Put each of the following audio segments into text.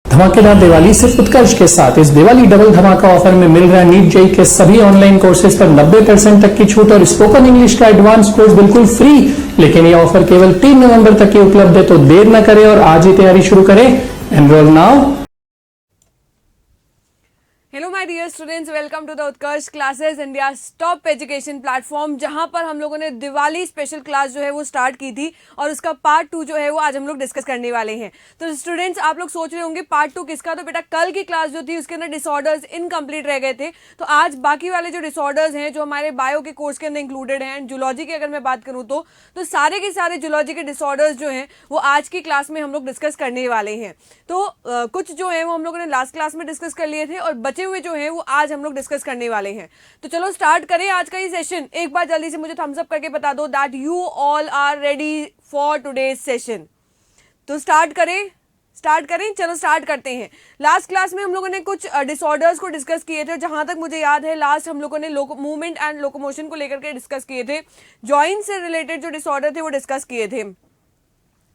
धमाकेदार दिवाली सिर्फ उत्कर्ष के साथ। इस दिवाली डबल धमाका ऑफर में मिल रहा है नीट जेईई के सभी ऑनलाइन कोर्सेज पर 90% तक की छूट और स्पोकन इंग्लिश का एडवांस कोर्स बिल्कुल फ्री। लेकिन ये ऑफर केवल 3 नवंबर तक ही उपलब्ध है, तो देर न करें और आज ही तैयारी शुरू करें। Enroll now. Hello my dear students, welcome to the Utkarsh classes, India top education platform, जहां पर हम लोगों ने दिवाली स्पेशल क्लास जो है वो स्टार्ट की थी और उसका पार्ट 2 जो है वो आज हम लोग डिस्कस करने वाले हैं। तो स्टूडेंट्स, आप लोग सोच रहे होंगे पार्ट 2 किसका, तो बेटा कल की क्लास जो थी उसके अंदर डिसऑर्डर्स इनकम्प्लीट रह गए थे, तो आज बाकी वाले जो डिसऑर्डर्स हैं जो हमारे बायो के कोर्स के अंदर इंक्लूडेड हैं, जूलॉजी की अगर मैं बात करूँ तो सारे के सारे जूलॉजी के डिसऑर्डर्स जो हैं वो आज की क्लास में हम लोग डिस्कस करने वाले हैं। तो कुछ जो है वो हम लोगों ने लास्ट क्लास में डिस्कस कर लिए थे और बचे हुए जो है वो आज हम लोग डिस्कस करने वाले हैं। तो चलो स्टार्ट करें आज का ये सेशन। एक बार जल्दी से मुझे थम्स अप करके बता दो that you all are ready for today's session. तो स्टार्ट करें। चलो स्टार्ट करते हैं। लास्ट क्लास में हम लोगों ने कुछ डिसऑर्डर्स को डिस्कस किए थे। जहां तक मुझे याद है लास्ट हम लोगों ने मूवमेंट एंड लोकोमोशन को लेकर के डिस्कस किए थे। जॉइंट से रिलेटेड जो डिसऑर्डर थे वो डिस्कस किए थे।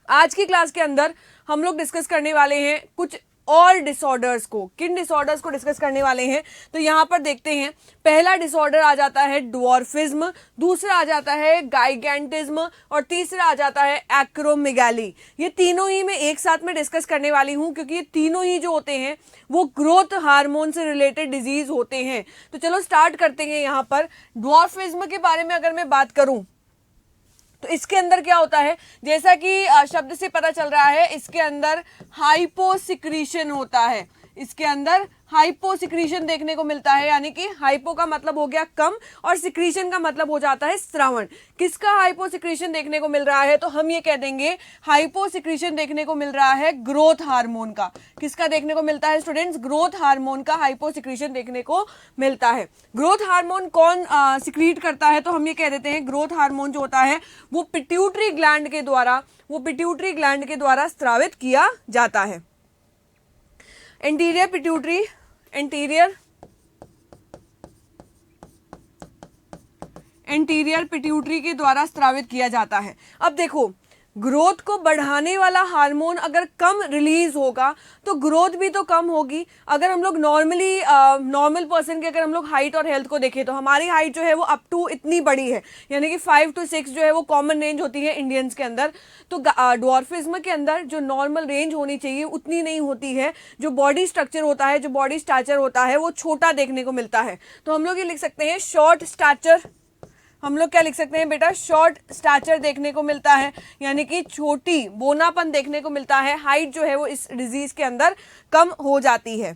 आज की क्लास के अंदर हम लोग डिस्कस करने वाले हैं कुछ और डिसऑर्डर्स को। किन डिसऑर्डर्स को डिस्कस करने वाले हैं तो यहां पर देखते हैं। पहला डिसऑर्डर आ जाता है ड्वार्फिज्म, दूसरा आ जाता है गाइगेंटिज्म और तीसरा आ जाता है एक्रोमेगाली। ये तीनों ही मैं एक साथ में डिस्कस करने वाली हूं क्योंकि ये तीनों ही जो होते हैं वो ग्रोथ हार्मोन से रिलेटेड डिजीज होते हैं। तो चलो स्टार्ट करते हैं। यहां पर ड्वार्फिज्म के बारे में अगर मैं बात करूं तो इसके अंदर क्या होता है, जैसा कि शब्द से पता चल रहा है, इसके अंदर हाइपोसिक्रीशन होता है। इसके अंदर हाइपोसिक्रीशन देखने को मिलता है, यानी कि हाइपो का मतलब हो गया कम और सिक्रीशन का मतलब हो जाता है स्रावन। किसका हाइपोसिक्रीशन देखने को मिल रहा है तो हम ये कह देंगे हाइपोसिक्रीशन देखने को मिल रहा है ग्रोथ हार्मोन का। किसका देखने को मिलता है स्टूडेंट्स? ग्रोथ हार्मोन का हाइपोसिक्रीशन देखने को मिलता है। ग्रोथ हार्मोन कौन सिक्रीट करता है तो हम ये कह देते हैं ग्रोथ हार्मोन जो होता है वो पिट्यूटरी ग्लैंड के द्वारा स्रावित किया जाता है। एंटीरियर पिट्यूटरी के द्वारा स्रावित किया जाता है। अब देखो, ग्रोथ को बढ़ाने वाला हार्मोन अगर कम रिलीज होगा तो ग्रोथ भी तो कम होगी। अगर हम लोग नॉर्मल पर्सन की अगर हम लोग हाइट और हेल्थ को देखें तो हमारी हाइट जो है वो अप टू इतनी बड़ी है, यानी कि 5 to 6 जो है वो कॉमन रेंज होती है इंडियंस के अंदर। तो ड्वार्फिज्म के अंदर जो नॉर्मल रेंज होनी चाहिए उतनी नहीं होती है। जो बॉडी स्ट्रक्चर होता है, जो बॉडी स्टैचर होता है वो छोटा देखने को मिलता है। तो हम लोग ये लिख सकते हैं शॉर्ट स्टैचर। हम लोग क्या लिख सकते हैं बेटा? शॉर्ट स्टैचर देखने को मिलता है, यानी कि छोटी बोनापन देखने को मिलता है। हाइट जो है वो इस डिजीज के अंदर कम हो जाती है।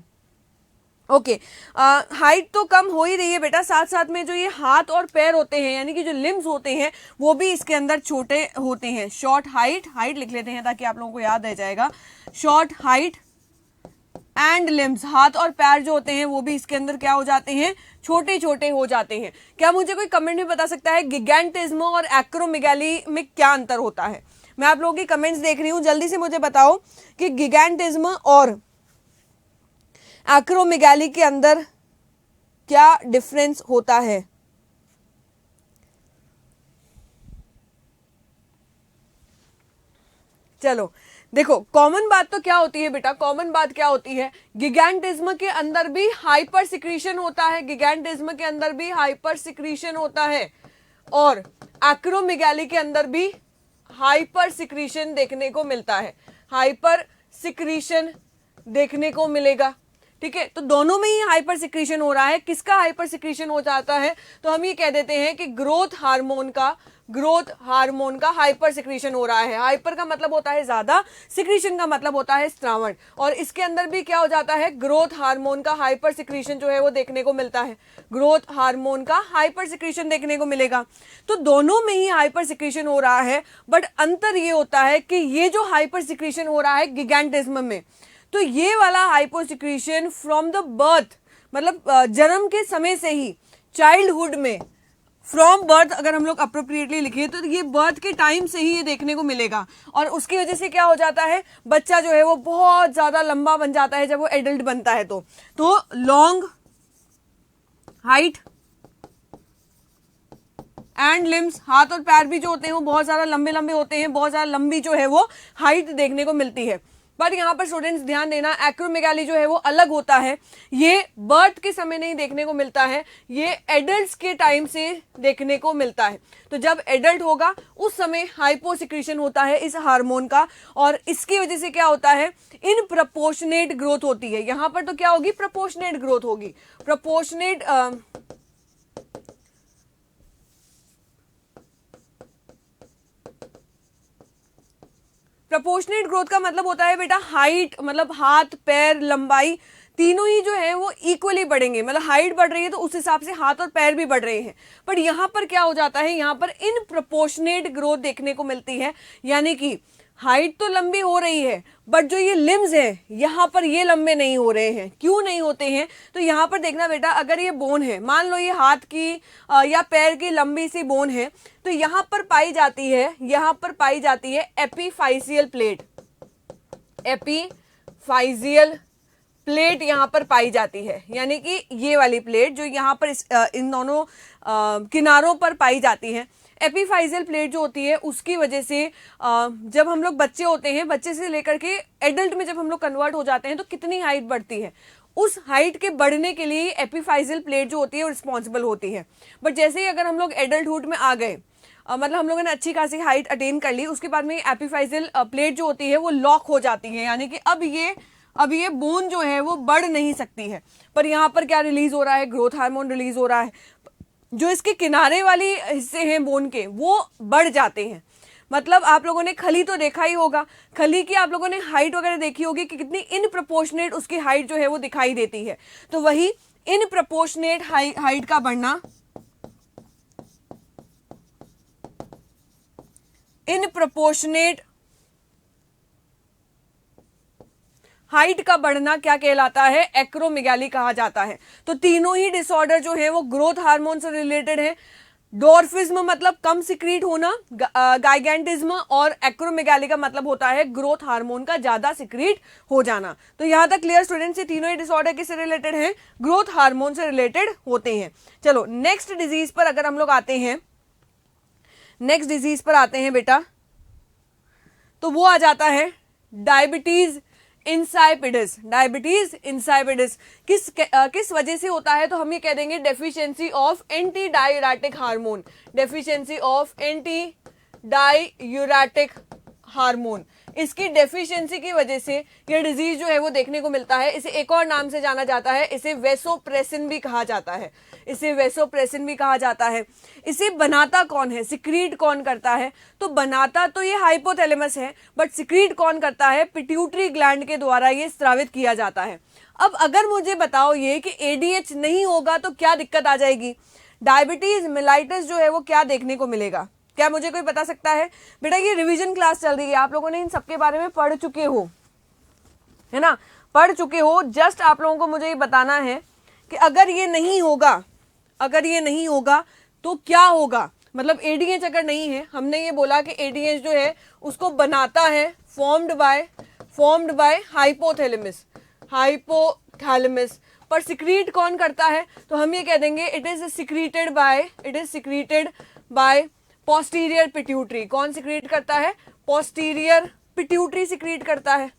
ओके, हाइट तो कम हो ही रही है बेटा, साथ साथ में जो ये हाथ और पैर होते हैं, यानी कि जो लिम्स होते हैं वो भी इसके अंदर छोटे होते हैं। शॉर्ट हाइट लिख लेते हैं ताकि आप लोगों को याद रह जाएगा। शॉर्ट हाइट एंड लिम्स, हाथ और पैर जो होते हैं वो भी इसके अंदर क्या हो जाते हैं? छोटे छोटे हो जाते हैं। क्या मुझे कोई कमेंट में बता सकता है गिगेंटिज्म और एक्रोमेगाली में क्या अंतर होता है? मैं आप लोगों की कमेंट्स देख रही हूं, जल्दी से मुझे बताओ कि गिगेंटिज्म और एक्रोमेगाली के अंदर क्या डिफरेंस होता है। चलो देखो, कॉमन बात तो क्या होती है बेटा? कॉमन बात क्या होती है? गिगेंटिज्म के अंदर भी हाइपर सिक्रीशन होता है और एक्रोमेगाली के अंदर भी हाइपर सिक्रीशन देखने को मिलता है। हाइपर सिक्रीशन देखने को मिलेगा, ठीक है। तो दोनों में ही हाइपर सिक्रीशन हो रहा है। किसका हाइपर सिक्रीशन हो जाता है तो हम ये कह देते हैं कि ग्रोथ हार्मोन का हाइपर सिक्रीशन हो रहा है। हाइपर का मतलब होता है ज्यादा, सिक्रीशन का मतलब होता है स्रावन, और इसके अंदर भी क्या हो जाता है? ग्रोथ हार्मोन का हाइपर सिक्रीशन जो है वो देखने को मिलता है। ग्रोथ हार्मोन का हाइपर सिक्रीशन देखने को मिलेगा। तो दोनों में ही हाइपर सिक्रीशन हो रहा है, बट अंतर ये होता है कि ये जो हाइपर सिक्रीशन हो रहा है गिगेंटिज्म में, तो ये वाला हाइपोसिक्रीशन फ्रॉम द बर्थ, मतलब जन्म के समय से ही, चाइल्डहुड में, फ्रॉम बर्थ अगर हम लोग अप्रोप्रिएटली लिखे तो ये बर्थ के टाइम से ही ये देखने को मिलेगा। और उसकी वजह से क्या हो जाता है? बच्चा जो है वो बहुत ज्यादा लंबा बन जाता है जब वो एडल्ट बनता है। तो लॉन्ग हाइट एंड लिम्स, हाथ और पैर भी जो होते हैं वो बहुत ज्यादा लंबे लंबे होते हैं, बहुत ज्यादा लंबी जो है वो हाइट देखने को मिलती है। पर यहाँ पर स्टूडेंट्स ध्यान देना, एक्रोमेगाली जो है वो अलग होता है, ये बर्थ के समय नहीं देखने को मिलता है, ये एडल्ट्स के टाइम से देखने को मिलता है। तो जब एडल्ट होगा उस समय हाइपोसिक्रीशन होता है इस हार्मोन का, और इसकी वजह से क्या होता है, इन प्रपोर्शनेट ग्रोथ होती है। यहाँ पर तो क्या होगी, प्रपोर्शनेट ग्रोथ होगी। प्रपोर्शनेट ग्रोथ का मतलब होता है बेटा हाइट, मतलब हाथ पैर लंबाई तीनों ही जो है वो इक्वली बढ़ेंगे, मतलब हाइट बढ़ रही है तो उस हिसाब से हाथ और पैर भी बढ़ रहे हैं। पर यहाँ पर क्या हो जाता है, यहाँ पर इन प्रपोर्शनेट ग्रोथ देखने को मिलती है, यानी कि हाइट तो लंबी हो रही है बट जो ये लिम्स है यहाँ पर ये लंबे नहीं हो रहे हैं। क्यों नहीं होते हैं, तो यहाँ पर देखना बेटा, अगर ये बोन है, मान लो ये हाथ की या पैर की लंबी सी बोन है, तो यहाँ पर पाई जाती है एपीफाइसियल प्लेट। एपीफाइसियल प्लेट यहाँ पर पाई जाती है, यानी कि ये वाली प्लेट जो यहाँ पर इन दोनों किनारों पर पाई जाती है। एपीफाइजियल प्लेट जो होती है उसकी वजह से जब हम लोग बच्चे होते हैं, बच्चे से लेकर के एडल्ट में जब हम लोग कन्वर्ट हो जाते हैं तो कितनी हाइट बढ़ती है, उस हाइट के बढ़ने के लिए एपीफाइजियल प्लेट जो होती है वो रिस्पॉन्सिबल होती है। बट जैसे ही अगर हम लोग एडल्टहुड में आ गए, मतलब हम लोगों ने अच्छी खासी हाइट अटेन कर ली, उसके बाद में एपीफाइजियल प्लेट जो होती है वो लॉक हो जाती है, यानी कि अब ये बोन जो है वो बढ़ नहीं सकती है। पर यहाँ पर क्या रिलीज हो रहा है, ग्रोथ हार्मोन रिलीज हो रहा है, जो इसके किनारे वाली हिस्से हैं बोन के वो बढ़ जाते हैं। मतलब आप लोगों ने खली तो देखा ही होगा, खली की आप लोगों ने हाइट वगैरह देखी होगी कि कितनी इन प्रपोर्शनेट उसकी हाइट जो है वो दिखाई देती है। तो वही इन प्रपोर्शनेट हाइट का बढ़ना, इन प्रपोर्शनेट हाइट का बढ़ना क्या कहलाता है, एक्रोमेगाली कहा जाता है। तो तीनों ही डिसऑर्डर जो है वो ग्रोथ हार्मोन से रिलेटेड है। डॉर्फिज्म मतलब कम सिक्रीट होना, गाइगेंटिज्म और एक्रोमेगाली का मतलब होता है ग्रोथ हार्मोन का ज्यादा सिक्रीट हो जाना। तो यहां तक क्लियर स्टूडेंट्स, ये तीनों ही डिसऑर्डर किससे रिलेटेड हैं, ग्रोथ हार्मोन से रिलेटेड होते हैं। चलो नेक्स्ट डिजीज पर अगर हम लोग आते हैं, नेक्स्ट डिजीज पर आते हैं बेटा, तो वो आ जाता है डायबिटीज इंसाइपिडिस। डायबिटीज इंसाइपिडिस किस वजह से होता है, तो हम ये कह देंगे deficiency of anti diuretic hormone. Deficiency of anti diuretic hormone, इसकी डेफिशिएंसी की वजह से ये डिजीज जो है वो देखने को मिलता है। इसे एक और नाम से जाना जाता है, इसे वेसोप्रेसिन भी कहा जाता है। इसे वेसोप्रेसिन भी कहा जाता है। इसे बनाता कौन है, सिक्रीट कौन करता है, तो बनाता तो ये हाइपोथैलेमस है, बट सिक्रीट कौन करता है, पिट्यूटरी ग्लैंड के द्वारा ये स्रावित किया जाता है। अब अगर मुझे बताओ ये कि एडीएच नहीं होगा तो क्या दिक्कत आ जाएगी, डायबिटीज मेलाइटिस जो है वो क्या देखने को मिलेगा, क्या मुझे कोई बता सकता है? बेटा ये रिवीजन क्लास चल रही है, आप लोगों ने इन सबके बारे में पढ़ चुके हो, है ना, पढ़ चुके हो। जस्ट आप लोगों को मुझे ये बताना है कि अगर ये नहीं होगा, अगर ये नहीं होगा तो क्या होगा। मतलब एडीएच अगर नहीं है, हमने ये बोला कि एडीएच जो है उसको बनाता है फॉर्म्ड बाय हाइपोथैलेमस, हाइपोथैलेमस। पर सिक्रीट कौन करता है, तो हम ये कह देंगे it is secreted by posterior pituitary. कौन सिक्रीट करता है, पोस्टीरियर पिट्यूटरी सिक्रीट करता है।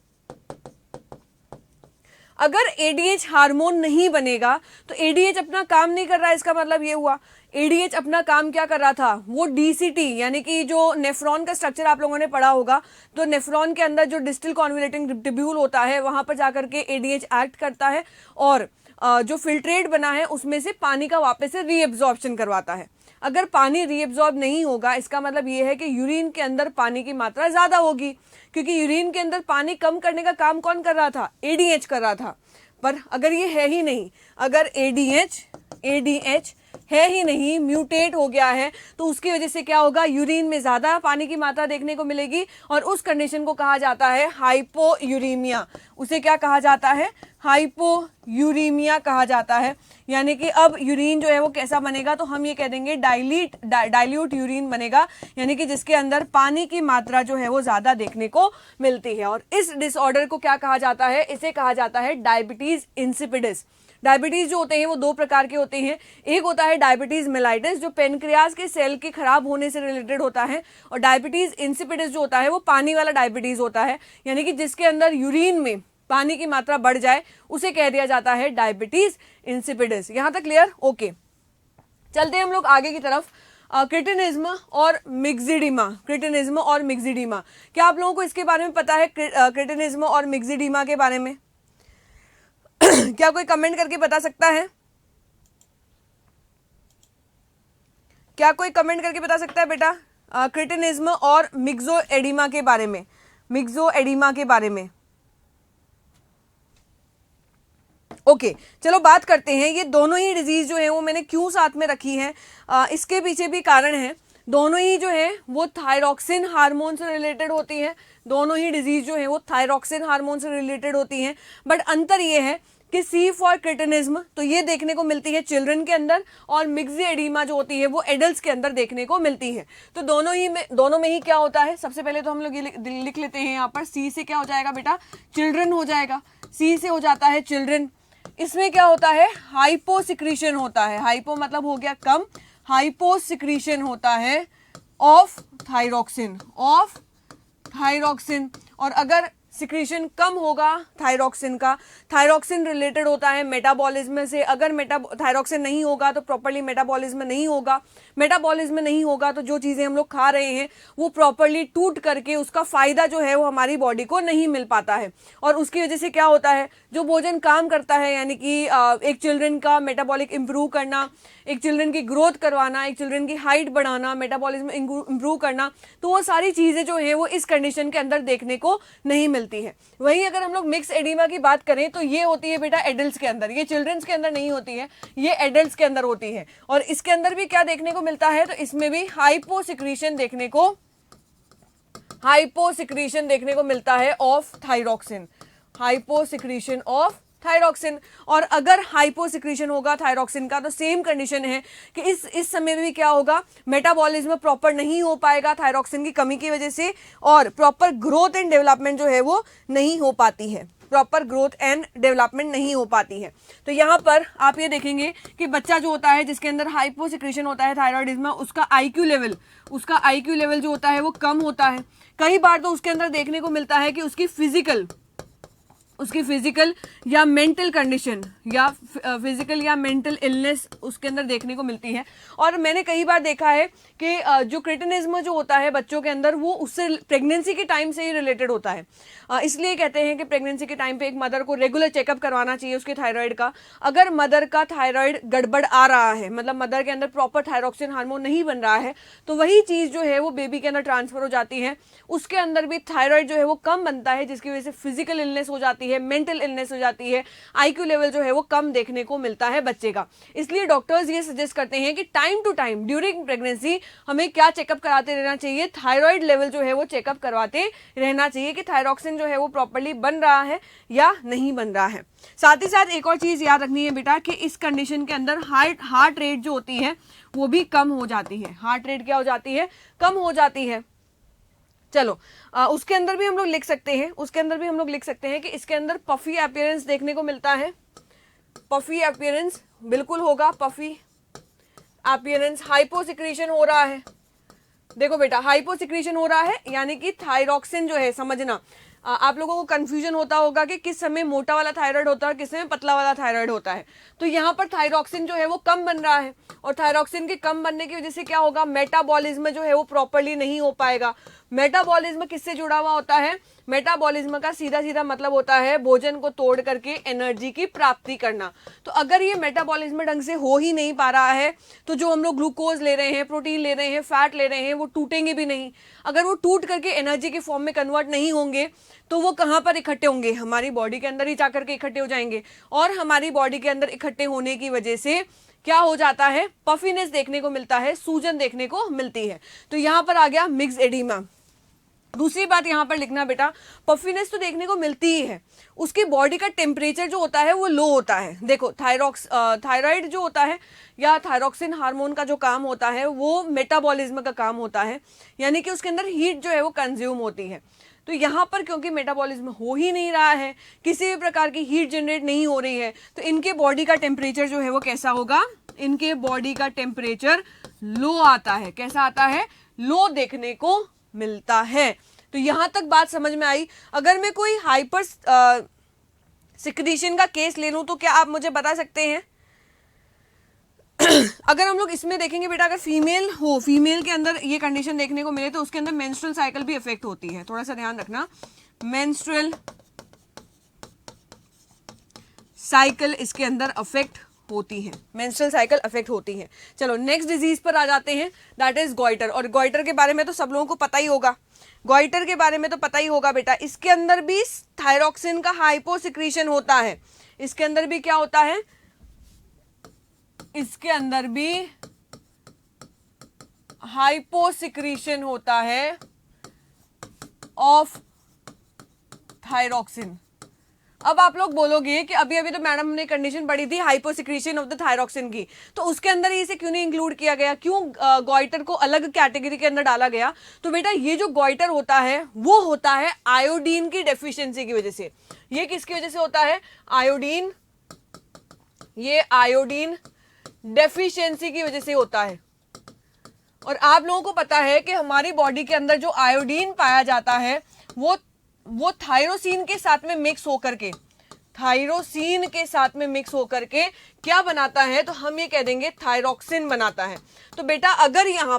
अगर एडीएच हार्मोन नहीं बनेगा तो एडीएच अपना काम नहीं कर रहा है, इसका मतलब ये हुआ एडीएच अपना काम क्या कर रहा था, वो डीसीटी यानी कि जो नेफ्रॉन का स्ट्रक्चर आप लोगों ने पढ़ा होगा, तो नेफ्रॉन के अंदर जो डिस्टल कॉन्वोलेटिंग ट्यूब्यूल होता है वहां पर जाकर के एडीएच एक्ट करता है और जो फिल्ट्रेट बना है उसमें से पानी का वापस से रीएब्जॉर्प्शन करवाता है। अगर पानी रीएब्जॉर्ब नहीं होगा, इसका मतलब ये है कि यूरिन के अंदर पानी की मात्रा ज्यादा होगी, क्योंकि यूरिन के अंदर पानी कम करने का काम कौन कर रहा था, एडीएच कर रहा था। पर अगर ये है ही नहीं, अगर एडीएच है ही नहीं, म्यूटेट हो गया है, तो उसकी वजह से क्या होगा, यूरिन में ज्यादा पानी की मात्रा देखने को मिलेगी और उस कंडीशन को कहा जाता है हाइपोयूरीमिया। उसे क्या कहा जाता है, हाइपोयूरीमिया कहा जाता है। यानी कि अब यूरिन जो है वो कैसा बनेगा, तो हम ये कह देंगे डाइल्यूट यूरिन बनेगा, यानी कि जिसके अंदर पानी की मात्रा जो है वो ज्यादा देखने को मिलती है। और इस डिसऑर्डर को क्या कहा जाता है, इसे कहा जाता है डायबिटीज इंसिपिडिस। डायबिटीज जो होते हैं वो दो प्रकार के होते हैं। एक होता है डायबिटीज मेलाइटिस जो पेनक्रियाज के सेल के खराब होने से रिलेटेड होता है, और डायबिटीज इंसिपिडिस जो होता है वो पानी वाला डायबिटीज होता है, यानी कि जिसके अंदर यूरिन में पानी की मात्रा बढ़ जाए उसे कह दिया जाता है डायबिटीज इंसिपिडिस। यहां तक क्लियर? ओके, चलते हैं हम लोग आगे की तरफ। क्रिटिनिज्म और मिक्सिडीमा, क्रिटिनिज्म और मिक्सिडीमा, क्या आप लोगों को इसके बारे में पता है? क्रिटिनिज्म और मिक्सिडीमा के बारे में क्या कोई कमेंट करके बता सकता है? क्या कोई कमेंट करके बता सकता है बेटा क्रिटिनिज्म और मिक्सोएडिमा के बारे में? मिक्सोएडिमा के बारे में ओके चलो बात करते हैं। ये दोनों ही डिजीज जो है वो मैंने क्यों साथ में रखी है, इसके पीछे भी कारण है। दोनों ही जो है वो थायरॉक्सिन हार्मोन से रिलेटेड होती है। दोनों ही डिजीज जो है वो थायरॉक्सिन हार्मोन से रिलेटेड होती हैं, बट अंतर ये है कि सी फॉर क्रिटिनिज्म तो ये देखने को मिलती है चिल्ड्रन के अंदर, और मिक्सोएडिमा जो होती है वो एडल्ट्स के अंदर देखने को मिलती है। तो दोनों में ही क्या होता है, सबसे पहले तो हम लोग ये लिख लेते हैं यहाँ पर, सी से क्या हो जाएगा बेटा? चिल्ड्रन हो जाएगा। सी से हो जाता है चिल्ड्रन। इसमें क्या होता है? हाइपोसिक्रीशन होता है। हाइपो मतलब हो गया कम, हाइपोसिक्रीशन होता है ऑफ थायरॉक्सिन, और अगर सिक्रीशन कम होगा थायरॉक्सिन का, थायरॉक्सिन रिलेटेड होता है मेटाबॉलिज्म से। अगर थायरॉक्सिन नहीं होगा तो प्रॉपर्ली मेटाबॉलिज्म नहीं होगा, मेटाबॉलिज्म नहीं होगा तो जो चीज़ें हम लोग खा रहे हैं वो प्रॉपर्ली टूट करके उसका फायदा जो है वो हमारी बॉडी को नहीं मिल पाता है, और उसकी वजह से क्या होता है, जो भोजन काम करता है, यानी कि एक चिल्ड्रन का मेटाबॉलिक इंप्रूव करना, एक चिल्ड्रन की ग्रोथ करवाना, एक चिल्ड्रन की हाइट बढ़ाना, मेटाबॉलिज्म इंप्रूव करना, तो वो सारी चीज़ें जो है वो इस कंडीशन के अंदर देखने को नहीं मिलती है। वहीं अगर हम लोग मिक्स एडिमा की बात करें तो ये होती है बेटा एडल्ट्स के अंदर, ये चिल्ड्रंस के अंदर नहीं होती है, ये एडल्ट्स के अंदर होती है। और इसके अंदर भी क्या देखने को मिलता है, तो इसमें भी हाइपोसिक्रीशन देखने को मिलता है of thyroxine, hyposecretion of thyroxine. और अगर हाइपोसिक्रीशन होगा थायरॉक्सिन का तो सेम कंडीशन है कि इस समय में भी क्या होगा, मेटाबॉलिज्म प्रॉपर नहीं हो पाएगा थायरॉक्सिन की कमी की वजह से, और प्रॉपर ग्रोथ एंड डेवलपमेंट जो है वो नहीं हो पाती है, प्रॉपर ग्रोथ एंड डेवलपमेंट नहीं हो पाती है। तो यहाँ पर आप ये देखेंगे कि बच्चा जो होता है जिसके अंदर हाइपोसिक्रीशन होता है थायराइडिज्म, उसका आईक्यू लेवल जो होता है वो कम होता है। कई बार तो उसके अंदर देखने को मिलता है कि उसकी फिजिकल या मेंटल कंडीशन या फिजिकल या मेंटल इलनेस उसके अंदर देखने को मिलती है। और मैंने कई बार देखा है कि जो क्रिटिनिज्म जो होता है बच्चों के अंदर वो उससे प्रेगनेंसी के टाइम से ही रिलेटेड होता है। इसलिए कहते हैं कि प्रेगनेंसी के टाइम पे एक मदर को रेगुलर चेकअप करवाना चाहिए उसके थायराइड का। अगर मदर का थायराइड गड़बड़ आ रहा है, मतलब मदर के अंदर प्रॉपर थायरॉक्सिन हार्मोन नहीं बन रहा है, तो वही चीज़ जो है वो बेबी के अंदर ट्रांसफर हो जाती है, उसके अंदर भी थायराइड जो है वो कम बनता है, जिसकी वजह से फिजिकल इलनेस हो जाती है, मेंटल इलनेस हो जाती है, आईक्यू लेवल जो है वो कम देखने को मिलता है बच्चे का। इसलिए डॉक्टर्स ये सजेस्ट करते हैं कि time to time during pregnancy हमें क्या चेकअप कराते रहना चाहिए, थायराइड लेवल जो है वो चेकअप करवाते रहना चाहिए कि थायरॉक्सिन जो है वो प्रॉपर्ली बन रहा है या नहीं बन रहा है। साथ ही साथ एक और चीज याद रखनी है बेटा कि इस कंडीशन के अंदर हार्ट रेट जो होती है वो भी कम हो जाती है। हार्ट रेट क्या हो जाती है? कम हो जाती है। चलो उसके अंदर भी हम लोग लिख सकते हैं कि इसके अंदर पफी अपीयरेंस देखने को मिलता है। पफी अपीयरेंस बिल्कुल होगा, पफी अपीयरेंस। हाइपोसिक्रीशन हो रहा है, देखो बेटा हाइपोसिक्रीशन हो रहा है, यानी कि थायरॉक्सिन जो है, समझना आप लोगों को कंफ्यूजन होता होगा कि किस समय मोटा वाला थायराइड होता है, किस समय पतला वाला थायराइड होता है। तो यहाँ पर थायरॉक्सिन जो है वो कम बन रहा है, और थायरॉक्सिन के कम बनने की वजह से क्या होगा, मेटाबॉलिज्म जो है वो प्रॉपर्ली नहीं हो पाएगा। मेटाबॉलिज्म किससे जुड़ा हुआ होता है? मेटाबॉलिज्म का सीधा सीधा मतलब होता है भोजन को तोड़ करके एनर्जी की प्राप्ति करना। तो अगर ये मेटाबॉलिज्म ढंग से हो ही नहीं पा रहा है तो जो हम लोग ग्लूकोज ले रहे हैं, प्रोटीन ले रहे हैं, फैट ले रहे हैं, वो टूटेंगे भी नहीं। अगर वो टूट करके एनर्जी के फॉर्म में कन्वर्ट नहीं होंगे तो वो कहाँ पर इकट्ठे होंगे? हमारी बॉडी के अंदर ही जाकर के इकट्ठे हो जाएंगे, और हमारी बॉडी के अंदर इकट्ठे होने की वजह से क्या हो जाता है? पफीनेस देखने को मिलता है, सूजन देखने को मिलती है। तो यहाँ पर आ गया मिक्स एडिमा। दूसरी बात यहाँ पर लिखना बेटा, पफीनेस तो देखने को मिलती ही है, उसकी बॉडी का टेम्परेचर जो होता है वो लो होता है। देखो थायराइड जो होता है या थायरॉक्सिन हार्मोन का जो काम होता है वो मेटाबॉलिज्म का काम होता है, यानी कि उसके अंदर हीट जो है वो कंज्यूम होती है। तो यहाँ पर क्योंकि मेटाबॉलिज्म हो ही नहीं रहा है, किसी भी प्रकार की हीट जनरेट नहीं हो रही है, तो इनके बॉडी का टेम्परेचर जो है वो कैसा होगा, इनके बॉडी का टेम्परेचर लो आता है। कैसा आता है, लो देखने को मिलता है। तो यहां तक बात समझ में आई। अगर मैं कोई हाइपर सिक्रीशन का केस ले लूं तो क्या आप मुझे बता सकते हैं? अगर हम लोग इसमें देखेंगे बेटा, अगर फीमेल हो, फीमेल के अंदर ये कंडीशन देखने को मिले तो उसके अंदर मेंस्ट्रुअल साइकिल भी इफेक्ट होती है। थोड़ा सा ध्यान रखना, मेंस्ट्रुअल साइकिल इसके अंदर अफेक्ट होती है, मेंस्ट्रुअल साइकिल अफेक्ट होती है। चलो नेक्स्ट डिजीज पर आ जाते हैं, दैट इज गॉइटर। और गॉइटर के बारे में तो सब लोगों को पता ही होगा, गॉइटर के बारे में तो पता ही होगा बेटा। इसके अंदर भी थायरॉक्सिन का हाइपोसिक्रीशन होता है। इसके अंदर भी क्या होता है, इसके अंदर भी हाइपोसिक्रीशन होता है ऑफ थायरॉक्सिन। अब आप लोग बोलोगे कि अभी अभी तो मैडम ने कंडीशन पढ़ी थी हाइपोसिक्रीशन ऑफ द थायरॉक्सिन की, तो उसके अंदर इसे क्यों नहीं इंक्लूड किया गया, क्यों गॉइटर को अलग कैटेगरी के अंदर डाला गया? तो बेटा ये जो गॉइटर होता है वो होता है आयोडीन की डेफिशिएंसी की वजह से। ये किसकी वजह से होता है? आयोडीन, ये आयोडीन डेफिशिएंसी की वजह से होता है। और आप लोगों को पता है कि हमारी बॉडी के अंदर जो आयोडीन पाया जाता है वो थायरोसिन के साथ में मिक्स होकर के, थायरोसिन के साथ में मिक्स होकर के क्या बनाता है, तो हम ये कह देंगे थायरॉक्सिन बनाता है। तो बेटा अगर यहाँ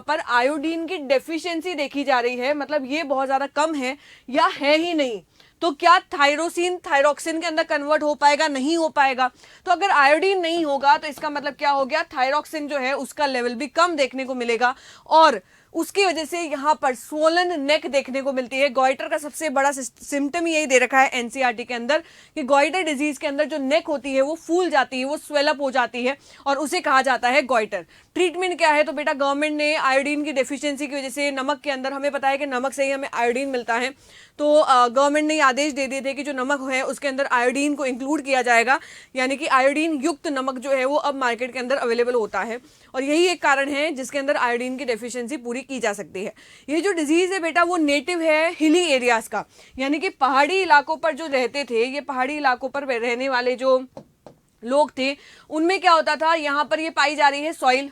पर आयोडीन की डेफिशिएंसी देखी जा रही है, मतलब ये बहुत ज्यादा कम है या है ही नहीं, तो क्या थायरोसिन थायरॉक्सिन के अंदर कन्वर्ट हो पाएगा? नहीं हो पाएगा। तो अगर आयोडीन नहीं होगा तो इसका मतलब क्या हो गया, थायरॉक्सिन जो है उसका लेवल भी कम देखने को मिलेगा और उसकी वजह से यहां पर स्वोलन नेक देखने को मिलती है। गॉइटर का सबसे बड़ा सिम्टम यही दे रखा है एनसीईआरटी के अंदर कि गॉइटर डिजीज के अंदर जो नेक होती है वो फूल जाती है, वो स्वेलअप हो जाती है और उसे कहा जाता है गॉइटर। ट्रीटमेंट क्या है? तो बेटा गवर्नमेंट ने आयोडीन की डेफिशिएंसी की वजह से नमक के अंदर, हमें पता है कि नमक से ही हमें आयोडीन मिलता है, तो गवर्नमेंट ने आदेश दे दिए थे कि जो नमक है उसके अंदर आयोडीन को इंक्लूड किया जाएगा, यानी कि आयोडीन युक्त नमक जो है वो अब मार्केट के अंदर अवेलेबल होता है। और यही एक कारण है जिसके अंदर आयोडीन की डेफिशिएंसी पूरी की जा सकती है। ये जो डिजीज है बेटा वो नेटिव है हिली एरियाज का, यानी कि पहाड़ी इलाकों पर जो रहते थे, ये पहाड़ी इलाकों पर रहने वाले जो लोग थे उनमें क्या होता था, यहाँ पर ये पाई जा रही है सॉइल।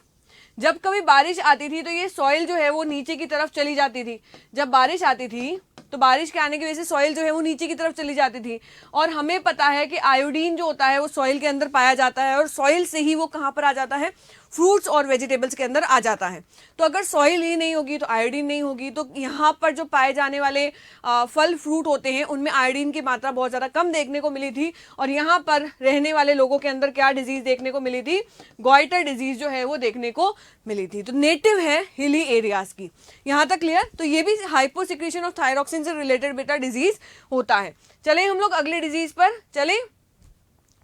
जब कभी बारिश आती थी तो ये सॉइल जो है वो नीचे की तरफ चली जाती थी। जब बारिश आती थी तो बारिश के आने की वजह से सॉइल जो है वो नीचे की तरफ चली जाती थी। और हमें पता है कि आयोडीन जो होता है वो सॉइल के अंदर पाया जाता है और सॉइल से ही वो कहाँ पर आ जाता है, फ्रूट्स और वेजिटेबल्स के अंदर आ जाता है। तो अगर सॉइल ही नहीं होगी तो आयोडीन नहीं होगी, तो यहाँ पर जो पाए जाने वाले फल फ्रूट होते हैं उनमें आयोडीन की मात्रा बहुत ज़्यादा कम देखने को मिली थी। और यहाँ पर रहने वाले लोगों के अंदर क्या डिजीज देखने को मिली थी, गॉइटर डिजीज जो है वो देखने को मिली थी। तो नेटिव है हिली एरियाज की। यहाँ तक क्लियर? तो ये भी हाइपोसिक्रीशन ऑफ थायरॉक्सिन से रिलेटेड बेटा डिजीज होता है। चले हम लोग अगले डिजीज पर चले।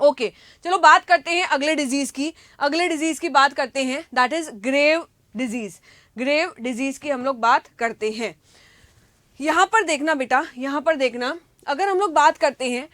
ओके चलो बात करते हैं अगले डिजीज की। अगले डिजीज की बात करते हैं, that is grave disease. Grave disease की हम लोग बात करते हैं। यहां पर देखना बेटा, यहां पर देखना, अगर हम लोग बात करते हैं,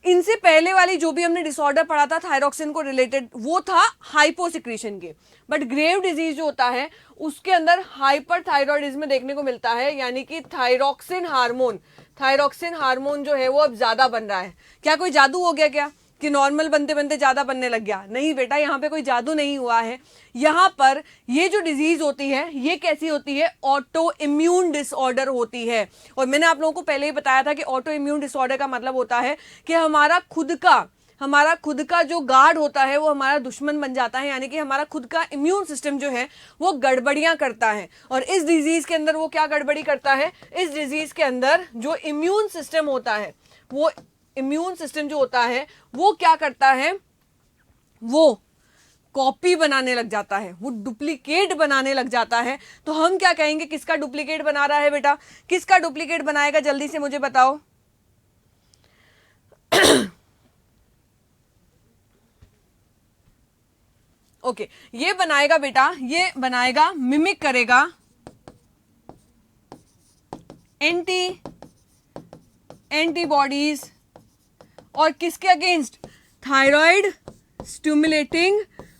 इनसे पहले वाली जो भी हमने डिसऑर्डर पढ़ा था थायरॉक्सिन को रिलेटेड वो था हाइपोसिक्रीशन के, बट ग्रेव डिजीज जो होता है उसके अंदर हाइपरथायरॉयडिज्म देखने को मिलता है, यानी कि थायरॉक्सिन हार्मोन जो है वो अब ज्यादा बन रहा है। क्या कोई जादू हो गया क्या कि नॉर्मल बनते बनते ज्यादा बनने लग गया? नहीं बेटा, यहाँ पे कोई जादू नहीं हुआ है। यहाँ पर ये जो डिजीज होती है ये कैसी होती है, ऑटो इम्यून डिसऑर्डर होती है। और मैंने आप लोगों को पहले ही बताया था कि ऑटो इम्यून डिसऑर्डर का मतलब होता है कि हमारा खुद का जो गार्ड होता है वो हमारा दुश्मन बन जाता है, यानी कि हमारा खुद का इम्यून सिस्टम जो है वो गड़बड़ियां करता है। और इस डिजीज के अंदर वो क्या गड़बड़ी करता है, इस डिजीज के अंदर जो इम्यून सिस्टम होता है, वो इम्यून सिस्टम जो होता है वो क्या करता है, वो कॉपी बनाने लग जाता है, वो डुप्लीकेट बनाने लग जाता है। तो हम क्या कहेंगे, किसका डुप्लीकेट बना रहा है बेटा, किसका डुप्लीकेट बनाएगा, जल्दी से मुझे बताओ। ओके ये बनाएगा बेटा, ये बनाएगा, मिमिक करेगा एंटीबॉडीज और किसके अगेंस्ट, थायराइड स्टिमुलेटिंग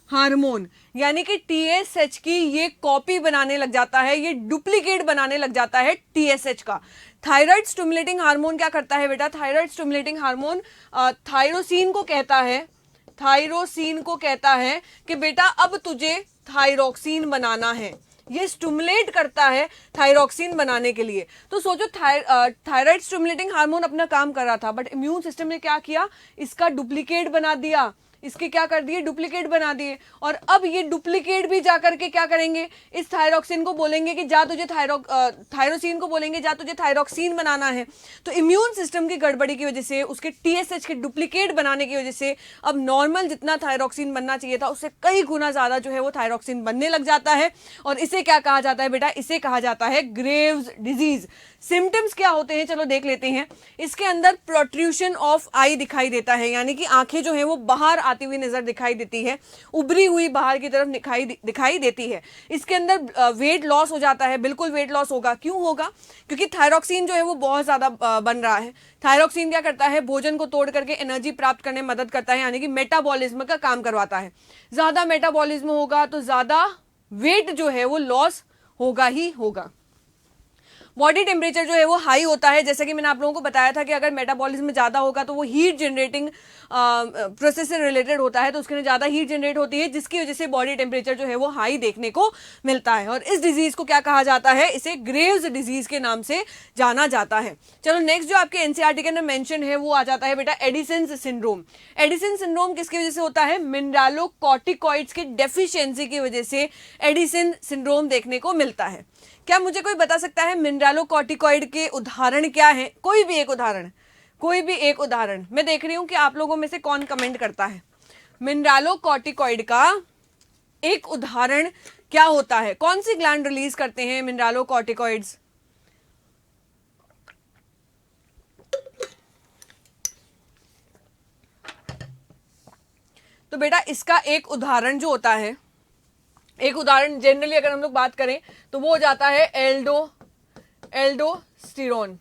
हार्मोन। यानी कि TSH की ये कॉपी बनाने लग जाता है, ये डुप्लीकेट बनाने लग जाता है TSH का। थायराइड स्टिमुलेटिंग हार्मोन क्या करता है बेटा? थायराइड स्टिमुलेटिंग हार्मोन थायरोसिन को कहता है, थायरोसिन को कहता है कि बेटा अब तुझे थायरोक्सिन बनाना है। ये स्टिमुलेट करता है थायरोक्सिन बनाने के लिए। तो सोचो थायराइड स्टिमुलेटिंग हार्मोन अपना काम कर रहा था, बट इम्यून सिस्टम ने क्या किया? इसका डुप्लीकेट बना दिया, इसके क्या कर दिए? डुप्लीकेट बना दिए। और अब ये डुप्लीकेट भी जाकर के क्या करेंगे? इस थायरोक्सिन को बोलेंगे कि जा तुझे थायरोसिन को बोलेंगे जा तुझे थायरोक्सिन बनाना है। तो इम्यून सिस्टम की गड़बड़ी की वजह से, उसके TSH के डुप्लीकेट बनाने की वजह से अब नॉर्मल जितना थायरोक्सिन बनना चाहिए था उससे कई गुना ज्यादा जो है वो थायरोक्सिन बनने लग जाता है। और इसे क्या कहा जाता है बेटा? इसे कहा जाता है ग्रेव्स डिजीज। सिम्टम्स क्या होते हैं चलो देख लेते हैं। इसके अंदर प्रोट्रूशन ऑफ आई दिखाई देता है, यानी कि आंखें जो है वो बाहर आती हुई नजर दिखाई देती है, उभरी हुई बाहर की तरफ दिखाई देती है। इसके अंदर वेट लॉस हो जाता है, बिल्कुल वेट लॉस होगा। क्यों होगा? क्योंकि थायरोक्सिन जो है वो बहुत ज्यादा बन रहा है। थायरोक्सिन क्या करता है? भोजन को तोड़ करके एनर्जी प्राप्त करने में मदद करता है, यानी कि मेटाबॉलिज्म का काम करवाता है। ज्यादा मेटाबॉलिज्म होगा तो ज्यादा वेट जो है वो लॉस होगा ही होगा। बॉडी टेम्परेचर जो है वो हाई होता है, जैसे कि मैंने आप लोगों को बताया था कि अगर मेटाबॉलिज्म ज़्यादा होगा तो वो हीट जनरेटिंग प्रोसेस से रिलेटेड होता है, तो उसके लिए ज़्यादा हीट जनरेट होती है, जिसकी वजह से बॉडी टेम्परेचर जो है वो हाई देखने को मिलता है। और इस डिजीज़ को क्या कहा जाता है? इसे ग्रेव्स डिजीज़ के नाम से जाना जाता है। चलो नेक्स्ट जो आपके NCERT के अंदर मेंशन है वो आ जाता है बेटा एडिसन्स सिंड्रोम। एडिसन सिंड्रोम किसकी वजह से होता है? मिनरलोकॉर्टिकॉइड्स की डेफिशिएंसी की वजह से एडिसन सिंड्रोम देखने को मिलता है। क्या मुझे कोई बता सकता है मिनरलोकॉर्टिकॉइड के उदाहरण क्या है? कोई भी एक उदाहरण, कोई भी एक उदाहरण। मैं देख रही हूं कि आप लोगों में से कौन कमेंट करता है। मिनरलोकॉर्टिकॉइड का एक उदाहरण क्या होता है? कौन सी ग्लैंड रिलीज करते हैं मिनरलोकॉर्टिकॉइड्स? तो बेटा इसका एक उदाहरण जो होता है, एक उदाहरण जनरली अगर हम लोग बात करें तो वो हो जाता है एल्डोस्टेरोन।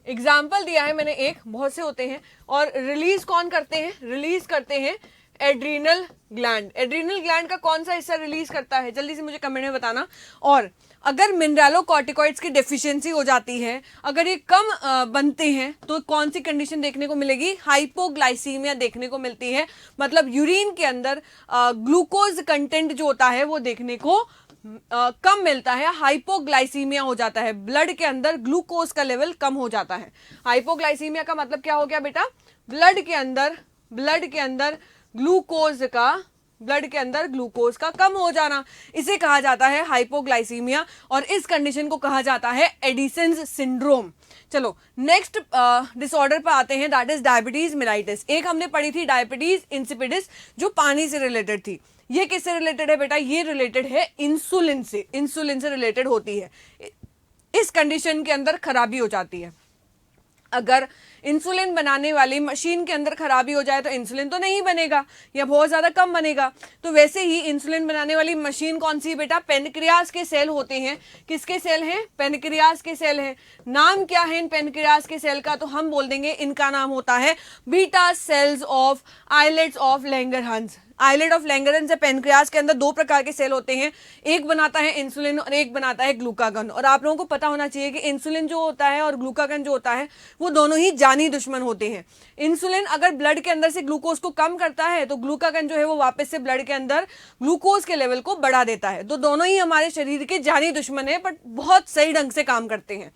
एग्जाम्पल दिया है मैंने एक, बहुत से होते हैं। और रिलीज कौन करते हैं? रिलीज करते हैं एड्रीनल ग्लैंड। एड्रीनल ग्लैंड का कौन सा हिस्सा रिलीज करता है? जल्दी से मुझे कमेंट में बताना। और अगर मिनरलोकॉर्टिकॉइड्स की डेफिशिएंसी हो जाती है, अगर ये कम बनते हैं तो कौन सी कंडीशन देखने को मिलेगी? हाइपोग्लाइसीमिया देखने को मिलती है। मतलब यूरिन के अंदर ग्लूकोज कंटेंट जो होता है वो देखने को कम मिलता है, हाइपोग्लाइसीमिया हो जाता है, ब्लड के अंदर ग्लूकोज का लेवल कम हो जाता है। हाइपोग्लाइसीमिया का मतलब क्या हो गया बेटा? ब्लड के अंदर ग्लूकोज का कम हो जाना, इसे कहा जाता है हाइपोग्लाइसीमिया। और इस कंडीशन को कहा जाता है एडिसन्स सिंड्रोम। चलो नेक्स्ट डिसऑर्डर पर आते हैं, दैट इज डायबिटीज मेलाइटिस। एक हमने पढ़ी थी डायबिटीज इंसिपिडिस जो पानी से रिलेटेड थी। ये किससे रिलेटेड है बेटा? ये रिलेटेड है इंसुलिन से, इंसुलिन से रिलेटेड होती है। इस कंडीशन के अंदर खराबी हो जाती है। अगर इंसुलिन बनाने वाली मशीन के अंदर खराबी हो जाए तो इंसुलिन तो नहीं बनेगा या बहुत ज्यादा कम बनेगा। तो वैसे ही इंसुलिन बनाने वाली मशीन कौन सी बेटा? पेनक्रियास के सेल होते हैं। किसके सेल हैं? पेनक्रियास के सेल हैं। नाम क्या है इन पेनक्रियास के सेल का? तो हम बोल देंगे इनका नाम होता है beta cells of islets of Langerhans. Islet of Langerhans से पेनक्रियास के अंदर दो प्रकार के सेल होते हैं, एक बनाता है इंसुलिन और एक बनाता है ग्लूकागन। और आप लोगों को पता होना चाहिए कि इंसुलिन जो होता है और ग्लूकागन जो होता है वो दोनों ही जानी दुश्मन होते हैं। इंसुलिन अगर ब्लड के अंदर से ग्लूकोज को कम करता है तो ग्लूकागन जो है वो वापस से ब्लड के अंदर ग्लूकोज के लेवल को बढ़ा देता है। तो दोनों ही हमारे शरीर के जानी दुश्मन है, बट बहुत सही ढंग से काम करते हैं।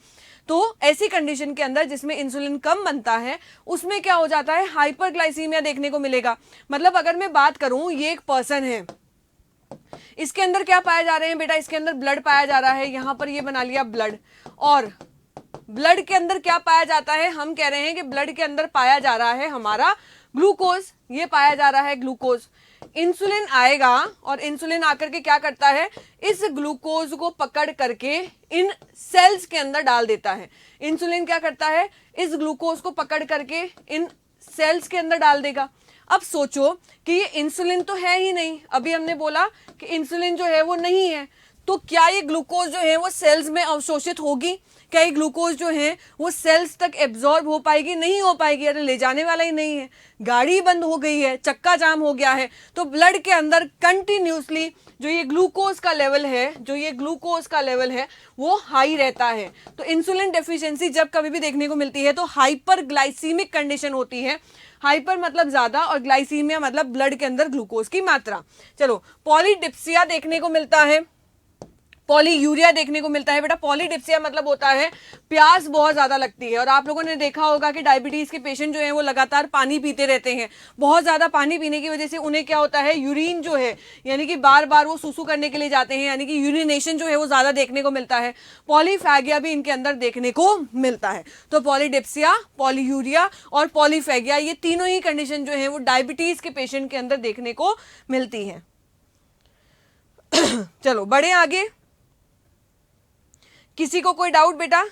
तो ऐसी कंडीशन के अंदर जिसमें इंसुलिन कम बनता है उसमें क्या हो जाता है? हाइपरग्लाइसीमिया देखने को मिलेगा। मतलब अगर मैं बात करूं, ये एक पर्सन है, इसके अंदर क्या पाया जा रहे हैं बेटा? इसके अंदर ब्लड पाया जा रहा है। यहां पर ये बना लिया ब्लड, और ब्लड के अंदर क्या पाया जाता है? हम कह रहे हैं कि ब्लड के अंदर पाया जा रहा है हमारा ग्लूकोज, ये पाया जा रहा है ग्लूकोज। इंसुलिन आएगा और इंसुलिन आकर के क्या करता है? इस ग्लूकोज को पकड़ करके इन सेल्स के अंदर डाल देता है। इंसुलिन क्या करता है? इस ग्लूकोज को पकड़ करके इन सेल्स के अंदर डाल देगा। अब सोचो कि ये इंसुलिन तो है ही नहीं, अभी हमने बोला कि इंसुलिन जो है वो नहीं है, तो क्या ये ग्लूकोज जो है वो सेल्स में अवशोषित होगी? कई ग्लूकोज जो है वो सेल्स तक एब्जॉर्ब हो पाएगी, नहीं हो पाएगी, अरे ले जाने वाला ही नहीं है, गाड़ी बंद हो गई है, चक्का जाम हो गया है। तो ब्लड के अंदर कंटिन्यूसली जो ये ग्लूकोज का लेवल है वो हाई रहता है। तो इंसुलिन डेफिशिएंसी जब कभी भी देखने को मिलती है तो हाइपरग्लाइसीमिक कंडीशन होती है। हाइपर मतलब ज्यादा और ग्लाइसीमिया मतलब ब्लड के अंदर ग्लूकोज की मात्रा। चलो, पॉलीडिप्सिया देखने को मिलता है, पॉलीयूरिया देखने को मिलता है। बेटा पॉलीडिप्सिया मतलब होता है प्यास बहुत ज्यादा लगती है, और आप लोगों ने देखा होगा कि डायबिटीज के पेशेंट जो है वो लगातार पानी पीते रहते हैं। बहुत ज्यादा पानी पीने की वजह से उन्हें क्या होता है, यूरिन जो है यानी कि बार बार वो सुसु करने के लिए जाते हैं, यानी कि यूरिनेशन जो है वो ज्यादा देखने को मिलता है। पॉलीफैगिया भी इनके अंदर देखने को मिलता है। तो पॉलीडिप्सिया, पॉलीयूरिया और पॉलीफैगिया, ये तीनों ही कंडीशन जो है वो डायबिटीज के पेशेंट के अंदर देखने को मिलती है। चलो बढ़े आगे। किसी को कोई डाउट बेटा?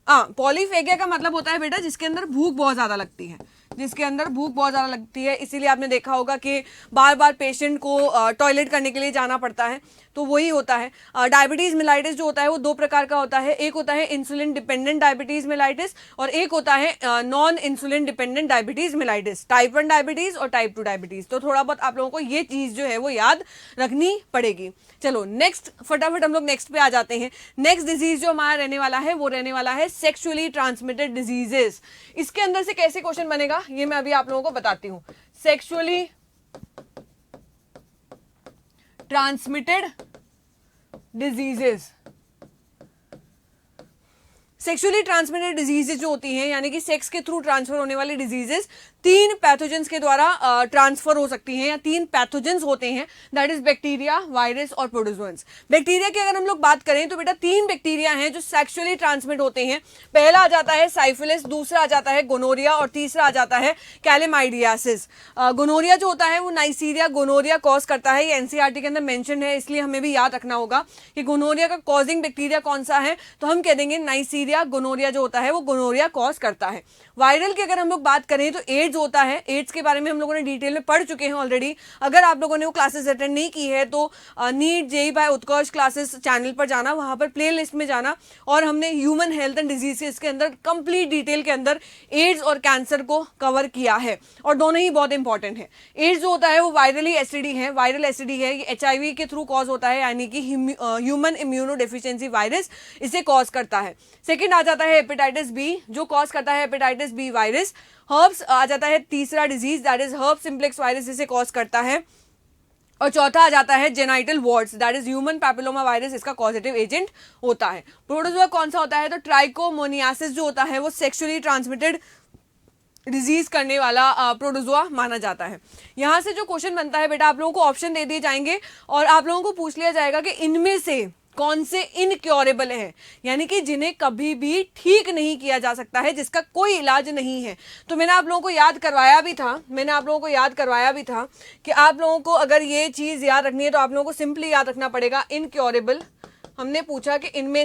पॉलीफेगिया का मतलब होता है बेटा जिसके अंदर भूख बहुत ज्यादा लगती है, जिसके अंदर भूख बहुत ज्यादा लगती है। इसीलिए आपने देखा होगा कि बार बार पेशेंट को टॉयलेट करने के लिए जाना पड़ता है, तो वही होता है। डायबिटीज मेलाइटिस जो होता है वो दो प्रकार का होता है, एक होता है इंसुलिन डिपेंडेंट डायबिटीज मेलाइटिस और एक होता है non insulin dependent diabetes mellitus, type 1 diabetes और टाइप 2 डायबिटीज। तो थोड़ा बहुत आप लोगों को ये चीज जो है वो याद रखनी पड़ेगी। चलो नेक्स्ट, फटाफट हम लोग नेक्स्ट पे आ जाते हैं। नेक्स्ट डिजीज जो हमारा रहने वाला है वो रहने वाला है सेक्सुअली ट्रांसमिटेड डिजीजेस। इसके अंदर से कैसे क्वेश्चन बनेगा ये मैं अभी आप लोगों को बताती हूं। Sexually transmitted diseases, sexually transmitted diseases जो होती हैं यानी कि सेक्स के थ्रू ट्रांसफर होने वाली डिजीजेस 3 पैथोजेंस के द्वारा ट्रांसफर हो सकती हैं, या 3 पैथोजेंस होते हैं, दैट इज बैक्टीरिया, वायरस और प्रोटोजोअन्स। बैक्टीरिया की अगर हम लोग बात करें तो बेटा 3 बैक्टीरिया हैं जो सेक्सुअली ट्रांसमिट होते हैं। पहला आ जाता है साइफिलिस, दूसरा आ जाता है गोनोरिया और तीसरा आ जाता है कैलेमाइडियासिस। गोनोरिया जो होता है वो नाइसीरिया गोनोरिया कॉज करता है, ये एनसीईआरटी के अंदर मेंशन है, इसलिए हमें भी याद रखना होगा कि गोनोरिया का कॉजिंग बैक्टीरिया कौन सा है, तो हम कह देंगे नाइसीरिया गोनोरिया जो होता है वो गोनोरिया कॉज करता है। वायरल की अगर हम लोग बात करें तो एड्स होता है, एड्स के बारे में हम लोगों ने डिटेल में पढ़ चुके हैं ऑलरेडी। अगर आप लोगों ने वो क्लासेस अटेंड नहीं की है तो NEET JEE bye Utkarsh classes channel पर जाना, वहां पर प्लेलिस्ट में जाना, और हमने ह्यूमन हेल्थ एंड डिजीजेस के अंदर कंप्लीट डिटेल के अंदर एड्स और कैंसर को कवर किया है, और दोनों ही बहुत इंपॉर्टेंट है। एड्स जो होता है वो वायरली एसटीडी है, वायरल एसटीडी है, ये एचआईवी के थ्रू कॉज होता है, यानी कि ह्यूमन इम्यूनो डेफिशिएंसी वायरस इसे कॉज करता है। सेकेंड आ जाता है हेपेटाइटिस बी जो कॉज करता है हेपेटाइटिस बी वायरस। हर्ब्स आ जाता है तीसरा disease, that is herb simplex virus इसे कॉज करता है। और चौथा आ जाता है genital wards, that is human papilloma virus, इसका कॉजेटिव एजेंट होता है। प्रोटोजोआ कौन सा होता है, तो ट्राइकोमोनियासिस जो होता है वो सेक्सुअली ट्रांसमिटेड डिजीज करने वाला प्रोटोजोआ माना जाता है। यहां से जो क्वेश्चन बनता है बेटा, आप लोगों को ऑप्शन दे दिए जाएंगे और आप लोगों को पूछ लिया जाएगा कि इनमें से कौन से इनक्योरेबल है, यानी कि जिन्हें कभी भी ठीक नहीं किया जा सकता है, जिसका कोई इलाज नहीं है। तो मैंने आप लोगों को याद करवाया भी था कि आप लोगों को अगर ये चीज याद रखनी है तो आप लोगों को सिंपली याद रखना पड़ेगा इनक्योरेबल। हमने पूछा कि इनमें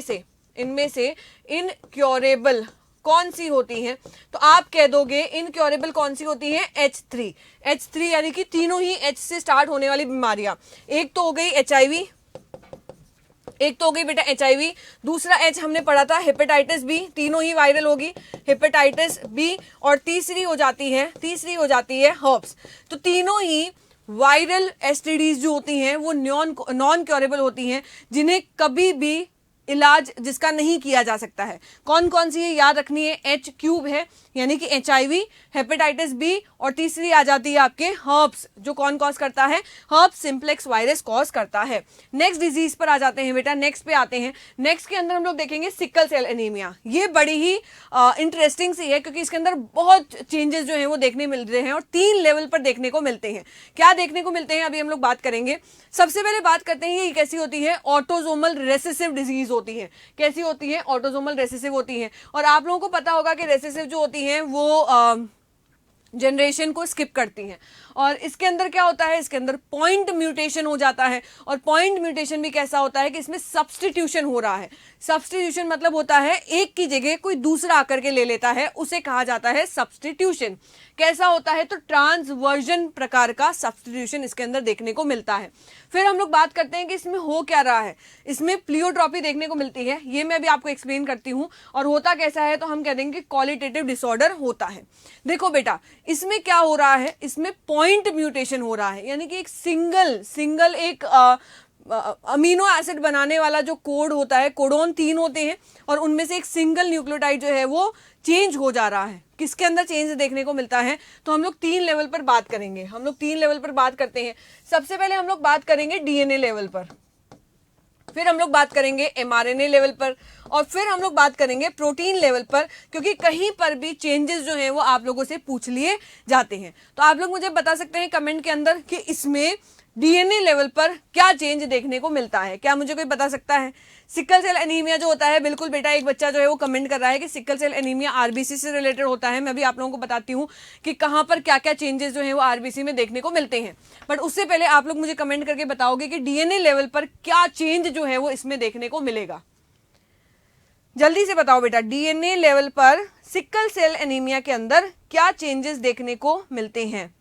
से इनक्योरेबल कौन सी होती हैं, तो आप कह दोगे इनक्योरेबल कौन सी होती है, H3 यानी कि तीनों ही H से स्टार्ट होने वाली बीमारियां। एक तो हो गई एचआईवी, बेटा एचआईवी, दूसरा H हमने पढ़ा था हेपेटाइटिस बी, तीनों ही वायरल होगी हेपेटाइटिस बी, और तीसरी हो जाती है हर्ब्स। तो तीनों ही वायरल एसटीडीज जो होती हैं वो नॉन क्योरेबल होती हैं, जिन्हें कभी भी इलाज जिसका नहीं किया जा सकता है। कौन कौन सी याद रखनी है, H3 है यानी कि एचआईवी, हेपेटाइटिस बी, और तीसरी आ जाती है आपके हर्ब्स जो कौन कॉज करता है, हर्ब्स सिंप्लेक्स वायरस कॉज करता है। नेक्स्ट डिजीज पर आ जाते हैं बेटा, नेक्स्ट पे आते हैं। नेक्स्ट के अंदर हम लोग देखेंगे सिकल सेल एनीमिया। ये बड़ी ही इंटरेस्टिंग सी है क्योंकि इसके अंदर बहुत चेंजेस जो है वो देखने मिल रहे हैं और 3 लेवल पर देखने को मिलते हैं। क्या देखने को मिलते हैं अभी हम लोग बात करेंगे। सबसे पहले बात करते हैं ये कैसी होती है, ऑटोजोमल रेसेसिव डिजीज होती है। कैसी होती है, ऑटोजोमल रेसेसिव होती है। और आप लोगों को पता होगा कि रेसेसिव जो होती है वो जनरेशन को स्किप करती हैं। और इसके अंदर क्या होता है, इसके अंदर पॉइंट म्यूटेशन हो जाता है। और पॉइंट म्यूटेशन भी कैसा होता है कि इसमें सब्स्टिट्यूशन हो रहा है। सब्स्टिट्यूशन मतलब होता है एक की जगह कोई दूसरा आकर के ले लेता है, उसे कहा जाता है सब्स्टिट्यूशन। कैसा होता है, तो ट्रांसवर्जन प्रकार का सब्स्टिट्यूशन इसके अंदर देखने को मिलता है। फिर हम लोग बात करते हैं कि इसमें हो क्या रहा है। इसमें प्लियोट्रॉपी देखने को मिलती है, ये मैं अभी आपको एक्सप्लेन करती हूँ। और होता कैसा है, तो हम कह देंगे क्वालिटेटिव डिसऑर्डर होता है। देखो बेटा, इसमें क्या हो रहा है, इसमें पॉइंट म्यूटेशन हो रहा है, यानी कि एक सिंगल एक अमीनो एसिड बनाने वाला जो कोड होता है, कोडोन 3 होते हैं और उनमें से एक सिंगल न्यूक्लियोटाइड जो है वो चेंज हो जा रहा है। किसके अंदर चेंज देखने को मिलता है, तो हम लोग 3 लेवल पर बात करेंगे। हम लोग 3 लेवल पर बात करते हैं। सबसे पहले हम लोग बात करेंगे डीएनए लेवल पर, फिर हम लोग बात करेंगे एमआरएनए लेवल पर, और फिर हम लोग बात करेंगे प्रोटीन लेवल पर, क्योंकि कहीं पर भी चेंजेस जो हैं वो आप लोगों से पूछ लिए जाते हैं। तो आप लोग मुझे बता सकते हैं कमेंट के अंदर कि इसमें डीएनए लेवल पर क्या चेंज देखने को मिलता है। क्या मुझे कोई बता सकता है? सिकल सेल एनीमिया जो होता है, बिल्कुल बेटा, एक बच्चा जो है वो कमेंट कर रहा है कि सिकल सेल एनीमिया आरबीसी से रिलेटेड होता है। मैं भी आप लोगों को बताती हूँ कि कहाँ पर क्या क्या चेंजेस जो है वो आरबीसी में देखने को मिलते हैं। बट उससे पहले आप लोग मुझे कमेंट करके बताओगे कि डीएनए लेवल पर क्या चेंज जो है वो इसमें देखने को मिलेगा। जल्दी से बताओ बेटा, डीएनए लेवल पर सिकल सेल एनीमिया के अंदर क्या चेंजेस देखने को मिलते हैं?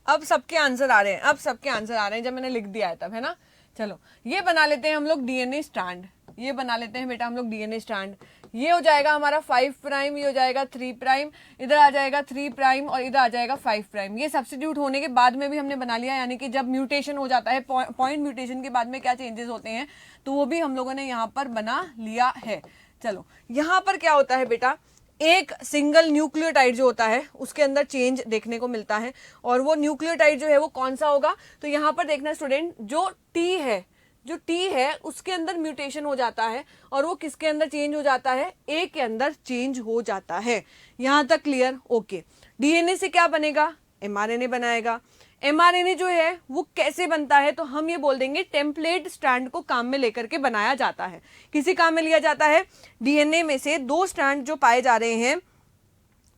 अब सबके आंसर आ रहे हैं, अब सबके आंसर आ रहे हैं, जब मैंने लिख दिया है तब, है ना। चलो ये बना लेते हैं हम लोग डीएनए स्ट्रैंड, ये बना लेते हैं बेटा हम लोग डीएनए स्ट्रैंड। ये हो जाएगा हमारा 5 प्राइम, ये हो जाएगा 3 प्राइम, इधर आ जाएगा 3 प्राइम और इधर आ जाएगा 5 प्राइम। ये सब्स्टिट्यूट होने के बाद में भी हमने बना लिया, यानी कि जब म्यूटेशन हो जाता है, पॉइंट म्यूटेशन के बाद में क्या चेंजेस होते हैं, तो वो भी हम लोगों ने यहाँ पर बना लिया है। चलो यहाँ पर क्या होता है बेटा, एक सिंगल न्यूक्लियोटाइड जो होता है उसके अंदर चेंज देखने को मिलता है। और वो न्यूक्लियोटाइड जो है वो कौन सा होगा, तो यहाँ पर देखना स्टूडेंट, जो टी है उसके अंदर म्यूटेशन हो जाता है। और वो किसके अंदर चेंज हो जाता है, ए के अंदर चेंज हो जाता है। यहां तक क्लियर? ओके। डीएनए से क्या बनेगा, एमआरएनए बनाएगा। एमआरएनए जो है वो कैसे बनता है, तो हम ये बोल देंगे टेम्पलेट स्ट्रैंड को काम में लेकर के बनाया जाता है। किसी काम में लिया जाता है, डीएनए में से 2 स्ट्रैंड जो पाए जा रहे हैं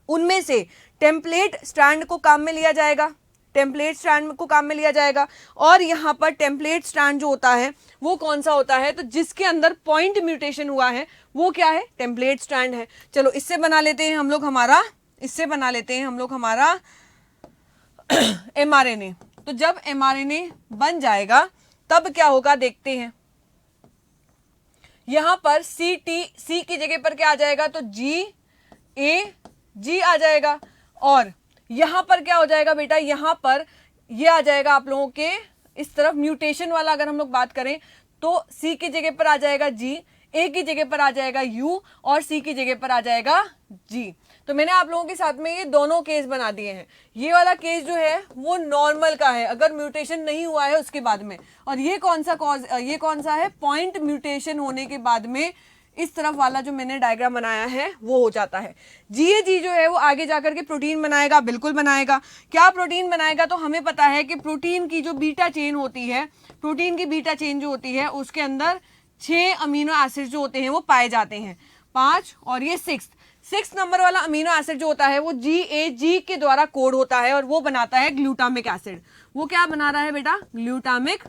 उनमें से टेम्पलेट स्ट्रैंड को काम में लिया जाएगा, टेम्पलेट स्ट्रैंड को काम में लिया जाएगा। और यहाँ पर टेम्पलेट स्ट्रैंड जो होता है वो कौन सा होता है, तो जिसके अंदर पॉइंट म्यूटेशन हुआ है वो क्या है, टेम्पलेट स्ट्रैंड है। चलो इससे बना लेते हैं हम लोग हमारा, इससे बना लेते हैं हम लोग हमारा एमआरएनए। तो जब एमआरएनए बन जाएगा तब क्या होगा देखते हैं। यहां पर सी की जगह पर क्या आ जाएगा, तो जी आ जाएगा। और यहां पर क्या हो जाएगा बेटा, यहां पर ये आ जाएगा आप लोगों के इस तरफ म्यूटेशन वाला। अगर हम लोग बात करें तो सी की जगह पर आ जाएगा जी, ए की जगह पर आ जाएगा यू और सी की जगह पर आ जाएगा जी। तो मैंने आप लोगों के साथ में ये दोनों केस बना दिए हैं। ये वाला केस जो है वो नॉर्मल का है, अगर म्यूटेशन नहीं हुआ है उसके बाद में। और ये कौन सा है, पॉइंट म्यूटेशन होने के बाद में इस तरफ वाला जो मैंने डायग्राम बनाया है वो हो जाता है। जी जो है वो आगे जाकर के प्रोटीन बनाएगा, बिल्कुल बनाएगा। क्या प्रोटीन बनाएगा, तो हमें पता है कि प्रोटीन की जो बीटा चेन होती है, प्रोटीन की बीटा चेन जो होती है उसके अंदर 6 अमीनो एसिड जो होते हैं वो पाए जाते हैं, 5 और ये 6 नंबर वाला अमीनो एसिड जो होता है वो जी के द्वारा कोड होता है और वो बनाता है ग्लूटामिक एसिड। वो क्या बना रहा है बेटा, ग्लूटामिक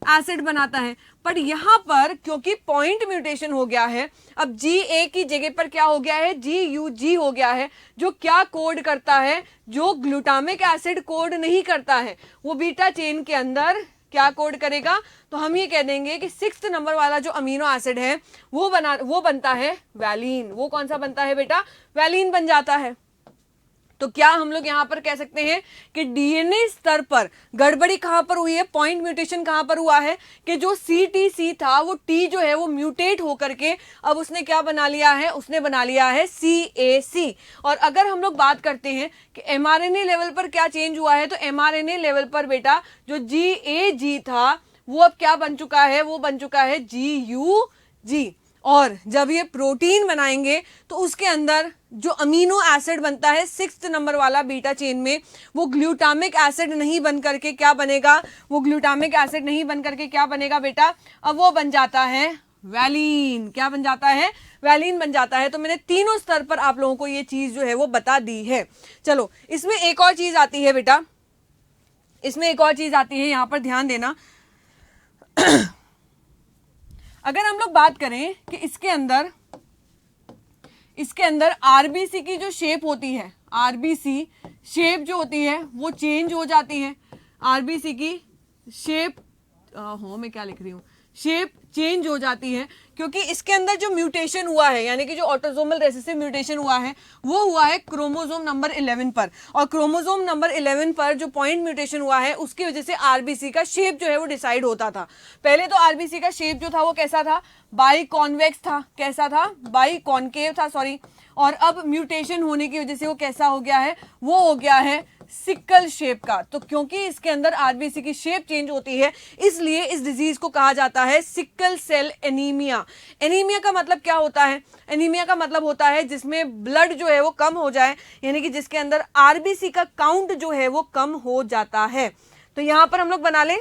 एसिड बनाता है। पर यहां पर क्योंकि पॉइंट म्यूटेशन हो गया है, अब जी की जगह पर क्या हो गया है, जी हो गया है, जो क्या कोड करता है, जो ग्लूटामिक एसिड कोड नहीं करता है, वो बीटा चेन के अंदर क्या कोड करेगा, तो हम ये कह देंगे कि 6 नंबर वाला जो अमीनो एसिड है वो बनता है वैलीन। वो कौन सा बनता है बेटा, वैलीन बन जाता है। तो क्या हम लोग यहां पर कह सकते हैं कि डीएनए स्तर पर गड़बड़ी कहां पर हुई है, पॉइंट म्यूटेशन कहां पर हुआ है कि जो CTC था वो T जो है वो म्यूटेट होकर के अब उसने क्या बना लिया है, उसने बना लिया है CAC। और अगर हम लोग बात करते हैं कि mRNA लेवल पर क्या चेंज हुआ है, तो mRNA लेवल पर बेटा जो GAG था वो अब क्या बन चुका है, वो बन चुका है GUG। और जब ये प्रोटीन बनाएंगे तो उसके अंदर जो अमीनो एसिड बनता है 6th नंबर वाला बीटा चेन में, वो ग्लूटामिक एसिड नहीं बन करके क्या बनेगा, वो ग्लूटामिक एसिड नहीं बन करके क्या बनेगा बेटा, अब वो बन जाता है वैलीन। क्या बन जाता है, वैलीन बन जाता है। तो मैंने तीनों स्तर पर आप लोगों को ये चीज जो है वो बता दी है। चलो इसमें एक और चीज आती है बेटा, इसमें एक और चीज आती है, यहां पर ध्यान देना। अगर हम लोग बात करें कि इसके अंदर आरबीसी की जो शेप होती है, आरबीसी शेप जो होती है वो चेंज हो जाती है। आरबीसी की शेप मैं क्या लिख रही हूं, शेप चेंज हो जाती है क्योंकि इसके अंदर जो म्यूटेशन हुआ है, यानी कि जो ऑटोसोमल रेसेसिव म्यूटेशन हुआ है वो हुआ है क्रोमोसोम नंबर 11 पर। और क्रोमोसोम नंबर 11 पर जो पॉइंट म्यूटेशन हुआ है उसकी वजह से आरबीसी का शेप जो है वो डिसाइड होता था। पहले तो आरबीसी का शेप जो था वो कैसा था, बाई कॉन्वेक्स था। कैसा था, बाई कॉन्केव था, सॉरी। और अब म्यूटेशन होने की वजह से वो कैसा हो गया है, वो हो गया है सिकल शेप का। तो क्योंकि इसके अंदर आरबीसी की शेप चेंज होती है इसलिए इस डिजीज को कहा जाता है सिकल सेल एनीमिया। एनीमिया का मतलब क्या होता है, एनीमिया का मतलब होता है जिसमें ब्लड जो है वो कम हो जाए, यानी कि जिसके अंदर आरबीसी का काउंट जो है वो कम हो जाता है। तो यहां पर हम लोग बना लें,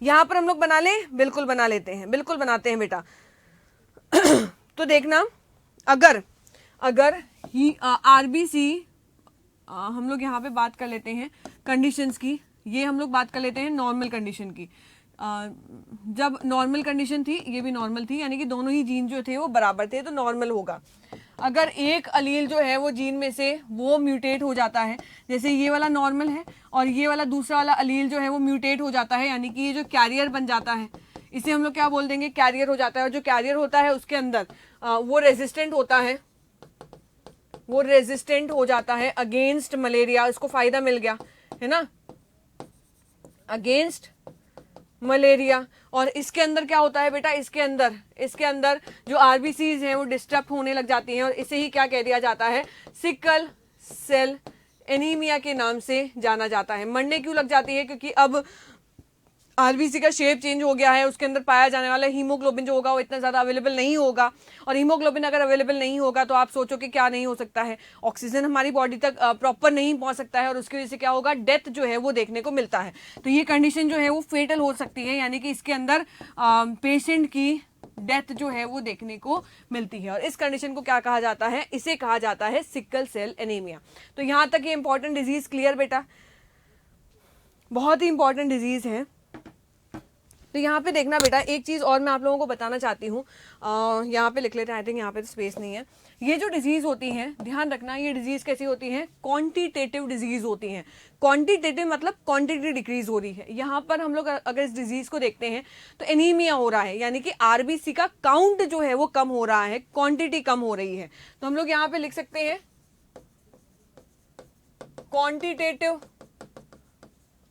यहां पर हम लोग बना लें, बिल्कुल बना लेते हैं, बिल्कुल बनाते हैं बेटा। तो देखना, अगर ही आरबीसी हम लोग यहाँ पे बात कर लेते हैं कंडीशंस की, ये हम लोग बात कर लेते हैं नॉर्मल कंडीशन की। जब नॉर्मल कंडीशन थी ये भी नॉर्मल थी, यानी कि दोनों ही जीन जो थे वो बराबर थे, तो नॉर्मल होगा। अगर एक अलील जो है वो जीन में से वो म्यूटेट हो जाता है, जैसे ये वाला नॉर्मल है और ये वाला दूसरा वाला अलील जो है वो म्यूटेट हो जाता है, यानी कि ये जो कैरियर बन जाता है इसे हम लोग क्या बोल देंगे, कैरियर हो जाता है। और जो कैरियर होता है उसके अंदर वो रेजिस्टेंट होता है, वो रेजिस्टेंट हो जाता है अगेंस्ट मलेरिया। इसको फायदा मिल गया है ना, अगेंस्ट मलेरिया। और इसके अंदर क्या होता है बेटा, इसके अंदर जो आरबीसीज हैं वो डिस्टर्ब होने लग जाती हैं और इसे ही क्या कह दिया जाता है, सिकल सेल एनीमिया के नाम से जाना जाता है। मरने क्यों लग जाती है, क्योंकि अब आरबीसी का शेप चेंज हो गया है, उसके अंदर पाया जाने वाला हीमोग्लोबिन जो होगा वो इतना ज्यादा अवेलेबल नहीं होगा। और हीमोग्लोबिन अगर अवेलेबल नहीं होगा तो आप सोचो कि क्या नहीं हो सकता है, ऑक्सीजन हमारी बॉडी तक प्रॉपर नहीं पहुंच सकता है और उसकी वजह से क्या होगा, डेथ जो है वो देखने को मिलता है। तो ये कंडीशन जो है वो फेटल हो सकती है, यानी कि इसके अंदर पेशेंट की डेथ जो है वो देखने को मिलती है। और इस कंडीशन को क्या कहा जाता है, इसे कहा जाता है सिकल सेल एनीमिया। तो यहां तक ये इंपॉर्टेंट डिजीज क्लियर बेटा, बहुत ही इंपॉर्टेंट डिजीज है। तो यहाँ पे देखना बेटा, एक चीज और मैं आप लोगों को बताना चाहती हूँ, यहाँ पे लिख लेते हैं, आई थिंक यहाँ पे तो स्पेस नहीं है। ये जो डिजीज होती हैं, ध्यान रखना, ये डिजीज कैसी होती हैं, क्वांटिटेटिव डिजीज होती हैं। क्वांटिटेटिव मतलब क्वांटिटी डिक्रीज हो रही है। यहाँ पर हम लोग अगर इस डिजीज को देखते हैं तो एनीमिया हो रहा है, यानी कि आरबीसी का काउंट जो है वो कम हो रहा है, क्वांटिटी कम हो रही है। तो हम लोग यहाँ पे लिख सकते हैं क्वांटिटेटिव,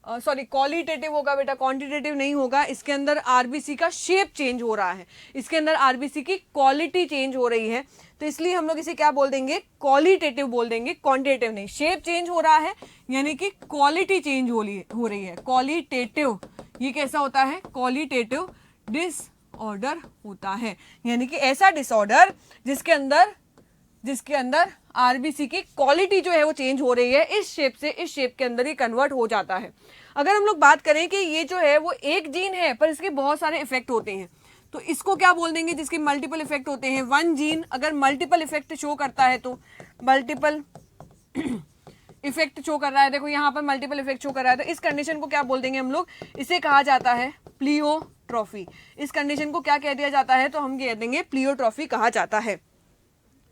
सॉरी क्वालिटेटिव होगा बेटा, क्वांटिटेटिव नहीं होगा। इसके अंदर आरबीसी का शेप चेंज हो रहा है, इसके अंदर आरबीसी की क्वालिटी चेंज हो रही है, तो इसलिए हम लोग इसे क्या बोल देंगे, क्वालिटेटिव बोल देंगे, क्वांटिटेटिव नहीं। शेप चेंज हो रहा है यानी कि क्वालिटी चेंज हो रही है, क्वालिटेटिव। ये कैसा होता है, क्वालिटेटिव डिसऑर्डर होता है, यानी कि ऐसा डिसऑर्डर जिसके अंदर आरबीसी की क्वालिटी जो है वो चेंज हो रही है, इस शेप से इस शेप के अंदर ये कन्वर्ट हो जाता है। अगर हम लोग बात करें कि ये जो है वो एक जीन है पर इसके बहुत सारे इफेक्ट होते हैं, तो इसको क्या बोल देंगे, जिसके मल्टीपल इफेक्ट होते हैं। वन जीन अगर मल्टीपल इफेक्ट शो करता है तो मल्टीपल इफेक्ट शो कर रहा है, देखो यहाँ पर मल्टीपल इफेक्ट शो कर रहा है, तो इस कंडीशन को क्या बोल देंगे हम लोग, इसे कहा जाता है प्लियोट्रॉफी। इस कंडीशन को क्या कह दिया जाता है, तो हम कह देंगे प्लियोट्रॉफी कहा जाता है।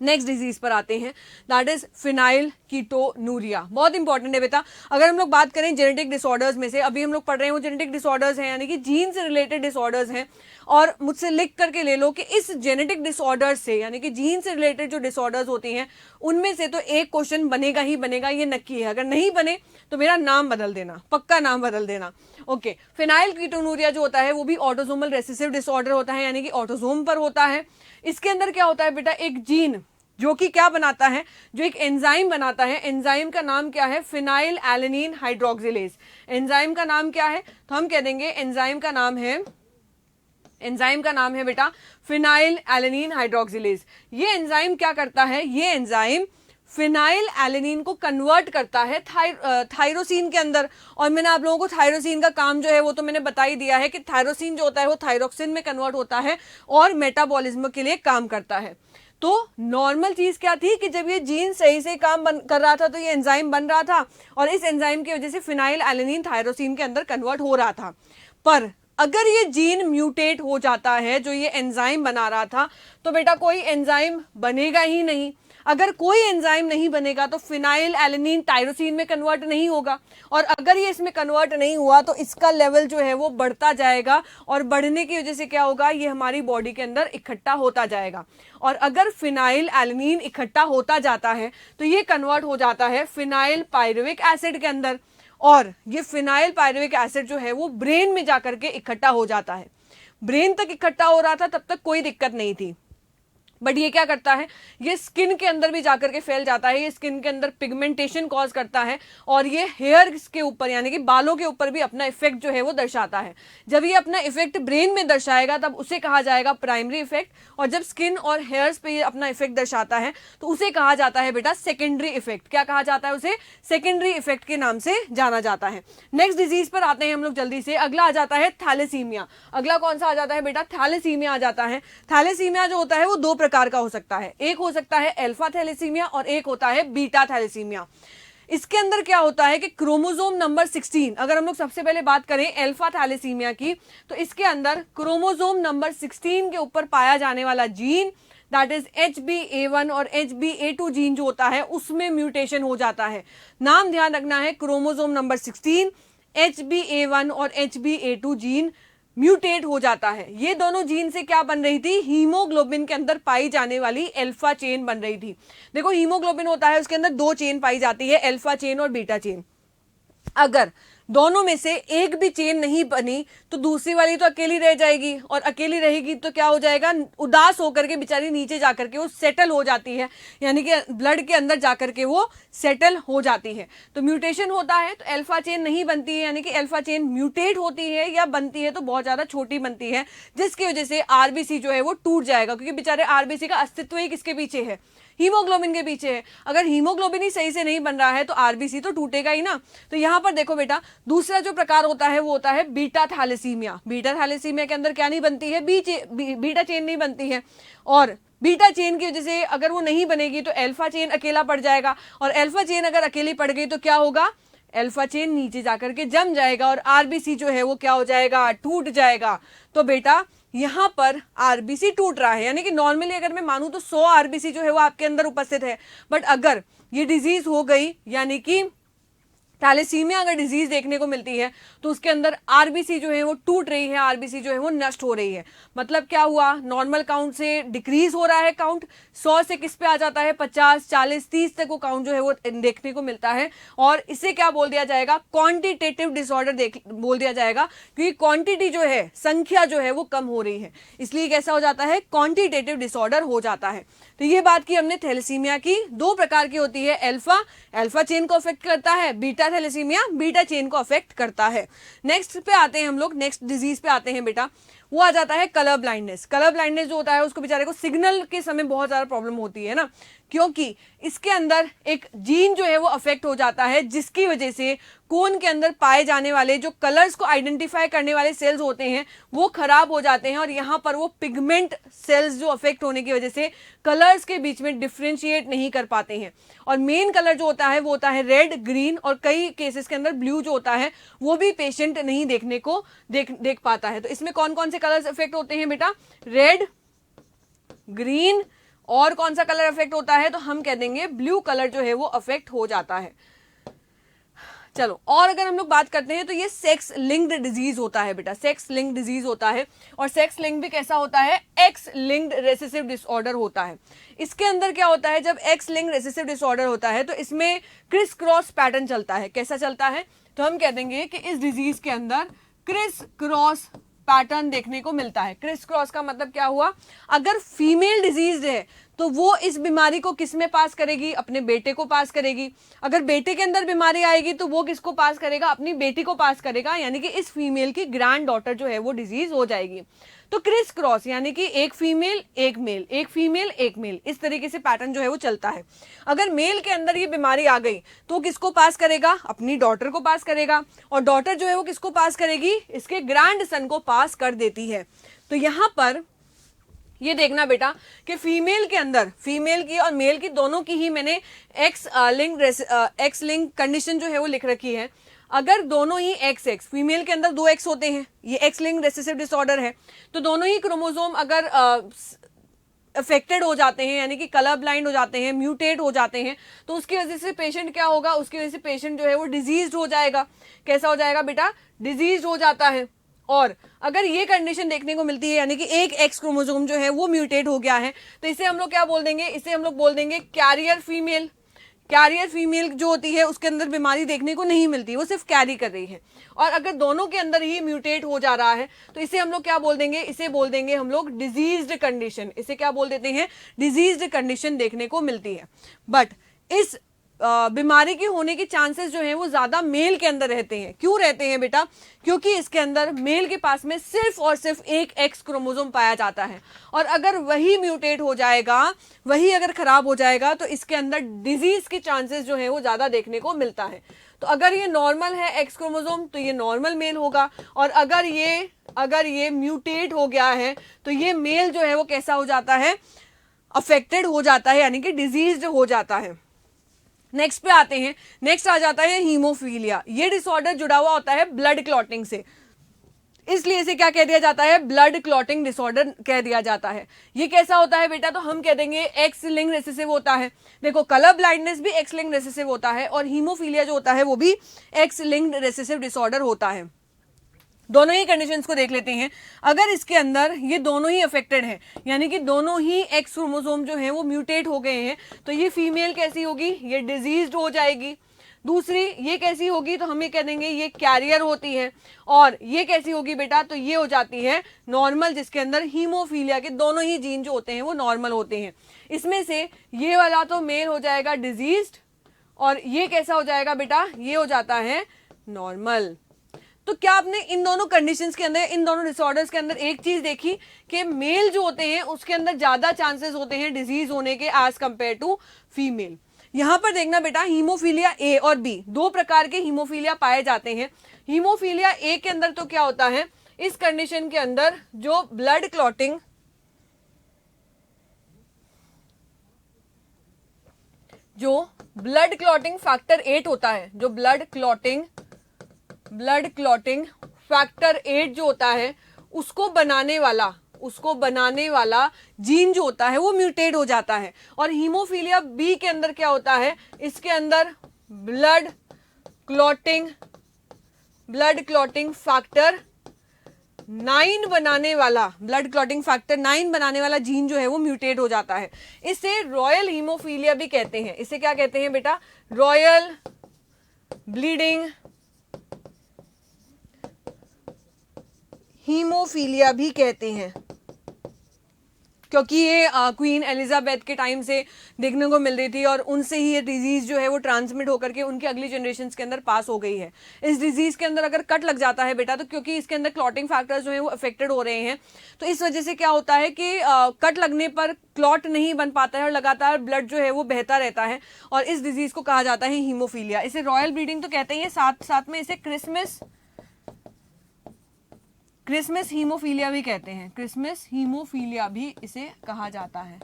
नेक्स्ट डिजीज पर आते हैं, दैट इज फिनाइल कीटोनूरिया। बहुत इंपॉर्टेंट है बेटा। अगर हम लोग बात करें जेनेटिक डिसऑर्डर्स में से, अभी हम लोग पढ़ रहे हैं वो जेनेटिक डिसऑर्डर्स हैं, यानी कि जीन से रिलेटेड डिसऑर्डर्स हैं, और मुझसे लिख करके ले लो कि इस जेनेटिक डिसऑर्डर से, यानी कि जीन से रिलेटेड जो डिसऑर्डर्स होती हैं उनमें से तो एक क्वेश्चन बनेगा ही बनेगा, ये नक्की है। अगर नहीं बने तो मेरा नाम बदल देना, पक्का नाम बदल देना। ओके, फिनाइल कीटोनूरिया जो होता है वो भी ऑटोसोमल रेसेसिव डिसऑर्डर होता है, यानी कि ऑटोसोम पर होता है। इसके अंदर क्या होता है बेटा, एक जीन जो कि क्या बनाता है, जो एक एंजाइम बनाता है, एंजाइम का नाम क्या है, फिनाइल एलेनिन हाइड्रोक्सिलेज। एंजाइम का नाम क्या है, तो हम कह देंगे एंजाइम का नाम है बेटा फिनाइल एलेनिन हाइड्रोक्सिलेज। ये एंजाइम क्या करता है, ये एंजाइम फिनाइल एलेनिन को कन्वर्ट करता है थायरोसिन के अंदर। और मैंने आप लोगों को थायरोसिन का काम जो है वो तो मैंने बता ही दिया है कि थायरोसिन जो होता है वो थायरोक्सिन में कन्वर्ट होता है और मेटाबॉलिज्म के लिए काम करता है। तो नॉर्मल चीज क्या थी कि जब ये जीन सही से काम कर रहा था तो ये एंजाइम बन रहा था, और इस एंजाइम की वजह से फिनाइल एलेनिन थायरोसिन के अंदर कन्वर्ट हो रहा था। पर अगर ये जीन म्यूटेट हो जाता है, जो ये एंजाइम बना रहा था, तो बेटा कोई एंजाइम बनेगा ही नहीं। अगर कोई एंजाइम नहीं बनेगा तो फिनाइल एलेनिन टायरोसिन में कन्वर्ट नहीं होगा, और अगर ये इसमें कन्वर्ट नहीं हुआ तो इसका लेवल जो है वो बढ़ता जाएगा, और बढ़ने की वजह से क्या होगा, ये हमारी बॉडी के अंदर इकट्ठा होता जाएगा। और अगर फिनाइल एलेनिन इकट्ठा होता जाता है तो ये कन्वर्ट हो जाता है फिनाइल पायरुविक एसिड के अंदर, और ये फिनाइल पायरुविक एसिड जो है वो ब्रेन में जाकर के इकट्ठा हो जाता है। ब्रेन तक इकट्ठा हो रहा था तब तक कोई दिक्कत नहीं थी, बट ये क्या करता है, ये स्किन के अंदर भी जाकर के फैल जाता है, ये स्किन के अंदर पिगमेंटेशन कॉज करता है, और ये हेयर के ऊपर यानी कि बालों के ऊपर भी अपना इफेक्ट जो है वो दर्शाता है। जब ये अपना इफेक्ट ब्रेन में दर्शाएगा तब उसे कहा जाएगा प्राइमरी इफेक्ट, और जब स्किन और हेयर्स पे ये अपना इफेक्ट दर्शाता है तो उसे कहा जाता है बेटा सेकेंडरी इफेक्ट। क्या कहा जाता है, उसे सेकेंडरी इफेक्ट के नाम से जाना जाता है। नेक्स्ट डिजीज पर आते हैं हम लोग जल्दी से। अगला आ जाता है थैलेसीमिया। अगला कौन सा आ जाता है बेटा, थैलेसीमिया आ जाता है। थैलेसीमिया जो होता है वो दो प्रकार का हो सकता है, एक हो सकता है अल्फा थैलेसीमिया और एक होता है बीटा थैलेसीमिया। इसके अंदर क्या होता है कि क्रोमोसोम नंबर 16, अगर हम लोग सबसे पहले बात करें अल्फा थैलेसीमिया की, तो इसके अंदर क्रोमोसोम नंबर 16 के ऊपर पाया जाने वाला जीन दैट इज HbA1 और HbA2 जीन जो होता है उसमें म्यूटेशन हो जाता है। नाम ध्यान रखना है, क्रोमोसोम नंबर 16 HbA1 और HbA2 जीन म्यूटेट हो जाता है। ये दोनों जीन से क्या बन रही थी, हीमोग्लोबिन के अंदर पाई जाने वाली अल्फा चेन बन रही थी। देखो हीमोग्लोबिन होता है, उसके अंदर दो चेन पाई जाती है, अल्फा चेन और बीटा चेन। अगर दोनों में से एक भी चेन नहीं बनी तो दूसरी वाली तो अकेली रह जाएगी, और अकेली रहेगी तो क्या हो जाएगा, उदास होकर के बेचारी नीचे जाकर के वो सेटल हो जाती है, यानी कि ब्लड के अंदर जाकर के वो सेटल हो जाती है। तो म्यूटेशन होता है तो अल्फा चेन नहीं बनती है, यानी कि अल्फा चेन म्यूटेट होती है, या बनती है तो बहुत ज्यादा छोटी बनती है, जिसकी वजह से आरबीसी जो है वो टूट जाएगा, क्योंकि बेचारे आरबीसी का अस्तित्व ही किसके पीछे है, हीमोग्लोबिन के पीछे है। अगर हीमोग्लोबिन ही सही से नहीं बन रहा है तो आरबीसी तो टूटेगा ही ना। तो यहां पर देखो बेटा, दूसरा जो प्रकार होता है वो होता है बीटा थैलेसीमिया। बीटा थैलेसीमिया के अंदर क्या नहीं बनती है, बीटा चेन नहीं बनती है, और बीटा चेन की वजह से अगर वो नहीं बनेगी तो अल्फा चेन अकेला पड़ जाएगा, और अल्फा चेन अगर अकेली पड़ गई तो क्या होगा, अल्फा चेन नीचे जाकर के जम जाएगा, और आरबीसी जो है वो क्या हो जाएगा, टूट जाएगा। तो बेटा यहां पर आरबीसी टूट रहा है, यानी कि नॉर्मली अगर मैं मानूं तो 100 आरबीसी जो है वो आपके अंदर उपस्थित है, बट अगर ये डिजीज हो गई, यानी कि थैलेसीमिया अगर डिजीज देखने को मिलती है तो उसके अंदर आरबीसी जो है वो टूट रही है, आरबीसी जो है वो नष्ट हो रही है। मतलब क्या हुआ, नॉर्मल काउंट से डिक्रीज हो रहा है काउंट, 100 से किस पे आ जाता है, 50, 40, 30 तक वो काउंट जो है वो देखने को मिलता है, और इसे क्या बोल दिया जाएगा, क्वांटिटेटिव डिसऑर्डर बोल दिया जाएगा, क्योंकि क्वांटिटी जो है, संख्या जो है वो कम हो रही है, इसलिए कैसा हो जाता है, क्वांटिटेटिव डिसऑर्डर हो जाता है। तो ये बात की हमने थैलेसीमिया की, दो प्रकार की होती है, अल्फा चेन को अफेक्ट करता है, बीटा थैलेसीमिया बीटा चेन को अफेक्ट करता है। नेक्स्ट पे आते हैं हम लोग, नेक्स्ट डिजीज पे आते हैं बेटा, वो आ जाता है कलर ब्लाइंडनेस। कलर ब्लाइंडनेस जो होता है उसको बेचारे को सिग्नल के समय बहुत ज्यादा प्रॉब्लम होती है ना, क्योंकि इसके अंदर एक जीन जो है वो अफेक्ट हो जाता है, जिसकी वजह से कोन के अंदर पाए जाने वाले जो कलर्स को आइडेंटिफाई करने वाले सेल्स होते हैं वो खराब हो जाते हैं, और यहाँ पर वो पिगमेंट सेल्स जो अफेक्ट होने की वजह से कलर्स के बीच में डिफ्रेंशिएट नहीं कर पाते हैं, और मेन कलर जो होता है वो होता है रेड, ग्रीन, और कई केसेस के अंदर ब्लू जो होता है वो भी पेशेंट नहीं देखने को देख पाता है। तो इसमें कौन कौन से कलर्स अफेक्ट होते हैं बेटा, रेड, ग्रीन और कौन सा कलर अफेक्ट होता है, तो हम कह देंगे ब्लू कलर जो है वो अफेक्ट हो जाता है। चलो, और अगर हम लोग बात करते हैं तो ये सेक्स लिंक्ड डिजीज होता है बेटा, सेक्स लिंक्ड डिजीज होता है। और सेक्स लिंक भी कैसा होता है, एक्स लिंक्ड रेसेसिव डिसऑर्डर होता है। इसके अंदर क्या होता है, जब एक्स लिंक्ड रेसेसिव डिसऑर्डर होता है तो इसमें क्रिस क्रॉस पैटर्न चलता है। कैसा चलता है, तो हम कह देंगे कि इस डिजीज के अंदर क्रिस क्रॉस पैटर्न देखने को मिलता है। क्रिस क्रॉस का मतलब क्या हुआ, अगर फीमेल डिजीज है तो वो इस बीमारी को किस में पास करेगी, अपने बेटे को पास करेगी। अगर बेटे के अंदर बीमारी आएगी तो वो किसको पास करेगा, अपनी बेटी को पास करेगा, यानी कि इस फीमेल की ग्रैंड डॉटर जो है वो डिजीज हो जाएगी। तो क्रिस क्रॉस यानी कि एक फीमेल एक मेल, एक फीमेल एक मेल, इस तरीके से पैटर्न जो है वो चलता है। अगर मेल के अंदर ये बीमारी आ गई तो किसको पास करेगा, अपनी डॉटर को पास करेगा, और डॉटर जो है वो किसको पास करेगी, इसके ग्रैंड सन को पास कर देती है। तो यहां पर ये देखना बेटा कि फीमेल के अंदर, फीमेल की और मेल की दोनों की ही मैंने एक्स लिंक कंडीशन जो है वो लिख रखी है। अगर दोनों ही एक्स, फीमेल के अंदर 2 एक्स होते हैं, ये एक्स लिंक रेसेसिव डिसऑर्डर है, तो दोनों ही क्रोमोसोम अगर अफेक्टेड हो जाते हैं, यानी कि कलर ब्लाइंड हो जाते हैं, म्यूटेट हो जाते हैं, तो उसकी वजह से पेशेंट क्या होगा, उसकी वजह से पेशेंट जो है वो डिजीज हो जाएगा। कैसा हो जाएगा बेटा, डिजीज हो जाता है। और अगर ये कंडीशन देखने को मिलती है, यानी कि एक एक्स क्रोमोसोम जो है वो म्यूटेट हो गया है, तो इसे हम लोग क्या बोल देंगे, इसे हम लोग बोल देंगे कैरियर फीमेल। कैरियर फीमेल जो होती है उसके अंदर बीमारी देखने को नहीं मिलती, वो सिर्फ कैरी कर रही है। और अगर दोनों के अंदर ही म्यूटेट हो जा रहा है तो इसे हम लोग क्या बोल देंगे, इसे बोल देंगे हम लोग डिजीज्ड कंडीशन। इसे क्या बोल देते हैं, डिजीज्ड कंडीशन देखने को मिलती है। बट इस बीमारी के होने के चांसेस जो हैं वो ज्यादा मेल के अंदर रहते हैं। क्यों रहते हैं बेटा, क्योंकि इसके अंदर मेल के पास में सिर्फ और सिर्फ एक एक्स क्रोमोसोम पाया जाता है, और अगर वही म्यूटेट हो जाएगा, वही अगर खराब हो जाएगा तो इसके अंदर डिजीज के चांसेस जो है वो ज्यादा देखने को मिलता है। तो अगर ये नॉर्मल है एक्स क्रोमोसोम तो ये नॉर्मल मेल होगा, और अगर ये म्यूटेट हो गया है तो ये मेल जो है वो कैसा हो जाता है, अफेक्टेड हो जाता है, यानी कि डिजीज्ड हो जाता है। नेक्स्ट पे आते हैं, नेक्स्ट आ जाता है हीमोफीलिया। ये डिसऑर्डर जुड़ा हुआ होता है ब्लड क्लॉटिंग से, इसलिए इसे क्या कह दिया जाता है, ब्लड क्लॉटिंग डिसऑर्डर कह दिया जाता है। ये कैसा होता है बेटा, तो हम कह देंगे एक्स लिंक रेसेसिव होता है। देखो, कलर ब्लाइंडनेस भी एक्स लिंक रेसेसिव होता है, और हीमोफीलिया जो होता है वो भी एक्स लिंक रेसेसिव डिसऑर्डर होता है। दोनों ही कंडीशंस को देख लेते हैं। अगर इसके अंदर ये दोनों ही अफेक्टेड हैं, यानी कि दोनों ही एक्स क्रोमोसोम जो है वो म्यूटेट हो गए हैं, तो ये फीमेल कैसी होगी, ये डिजीज्ड हो जाएगी। दूसरी ये कैसी होगी, तो हम ये कह देंगे ये कैरियर होती है। और ये कैसी होगी बेटा, तो ये हो जाती है नॉर्मल, जिसके अंदर हीमोफीलिया के दोनों ही जीन जो होते हैं वो नॉर्मल होते हैं। इसमें से ये वाला तो मेल हो जाएगा डिजीज्ड, और ये कैसा हो जाएगा बेटा, ये हो जाता है नॉर्मल। तो क्या आपने इन दोनों कंडीशंस के अंदर, इन दोनों डिसऑर्डर्स के अंदर एक चीज देखी कि मेल जो होते हैं उसके अंदर ज्यादा चांसेस होते हैं डिजीज होने के एज कंपेयर टू फीमेल। यहां पर देखना बेटा, हीमोफीलिया ए और बी, 2 प्रकार के हीमोफीलिया पाए जाते हैं। हीमोफीलिया ए के अंदर तो क्या होता है, इस कंडीशन के अंदर जो ब्लड क्लॉटिंग फैक्टर 8 होता है, जो ब्लड क्लॉटिंग फैक्टर 8 जो होता है उसको बनाने वाला जीन जो होता है वो म्यूटेट हो जाता है। और हीमोफीलिया बी के अंदर क्या होता है, इसके अंदर ब्लड क्लॉटिंग फैक्टर 9 बनाने वाला जीन जो है वो म्यूटेट हो जाता है। इसे रॉयल हीमोफीलिया भी कहते हैं। इसे क्या कहते हैं बेटा, रॉयल ब्लीडिंग हीमोफीलिया भी कहते हैं, क्योंकि ये क्वीन एलिजाबेथ के टाइम से देखने को मिल रही थी, और उनसे ही ये डिजीज जो है वो ट्रांसमिट होकर के उनकी अगली जनरेशन के अंदर पास हो गई है। इस डिजीज के अंदर अगर कट लग जाता है बेटा, तो क्योंकि इसके अंदर क्लॉटिंग फैक्टर्स जो है वो अफेक्टेड हो रहे हैं, तो इस वजह से क्या होता है कि कट लगने पर क्लॉट नहीं बन पाता है और लगातार ब्लड जो है वो बहता रहता है, और इस डिजीज को कहा जाता है हीमोफीलिया। इसे रॉयल ब्लीडिंग तो कहते हैं, साथ साथ में इसे क्रिसमस हीमोफीलिया भी कहते हैं। क्रिसमस हीमोफीलिया भी इसे कहा जाता है,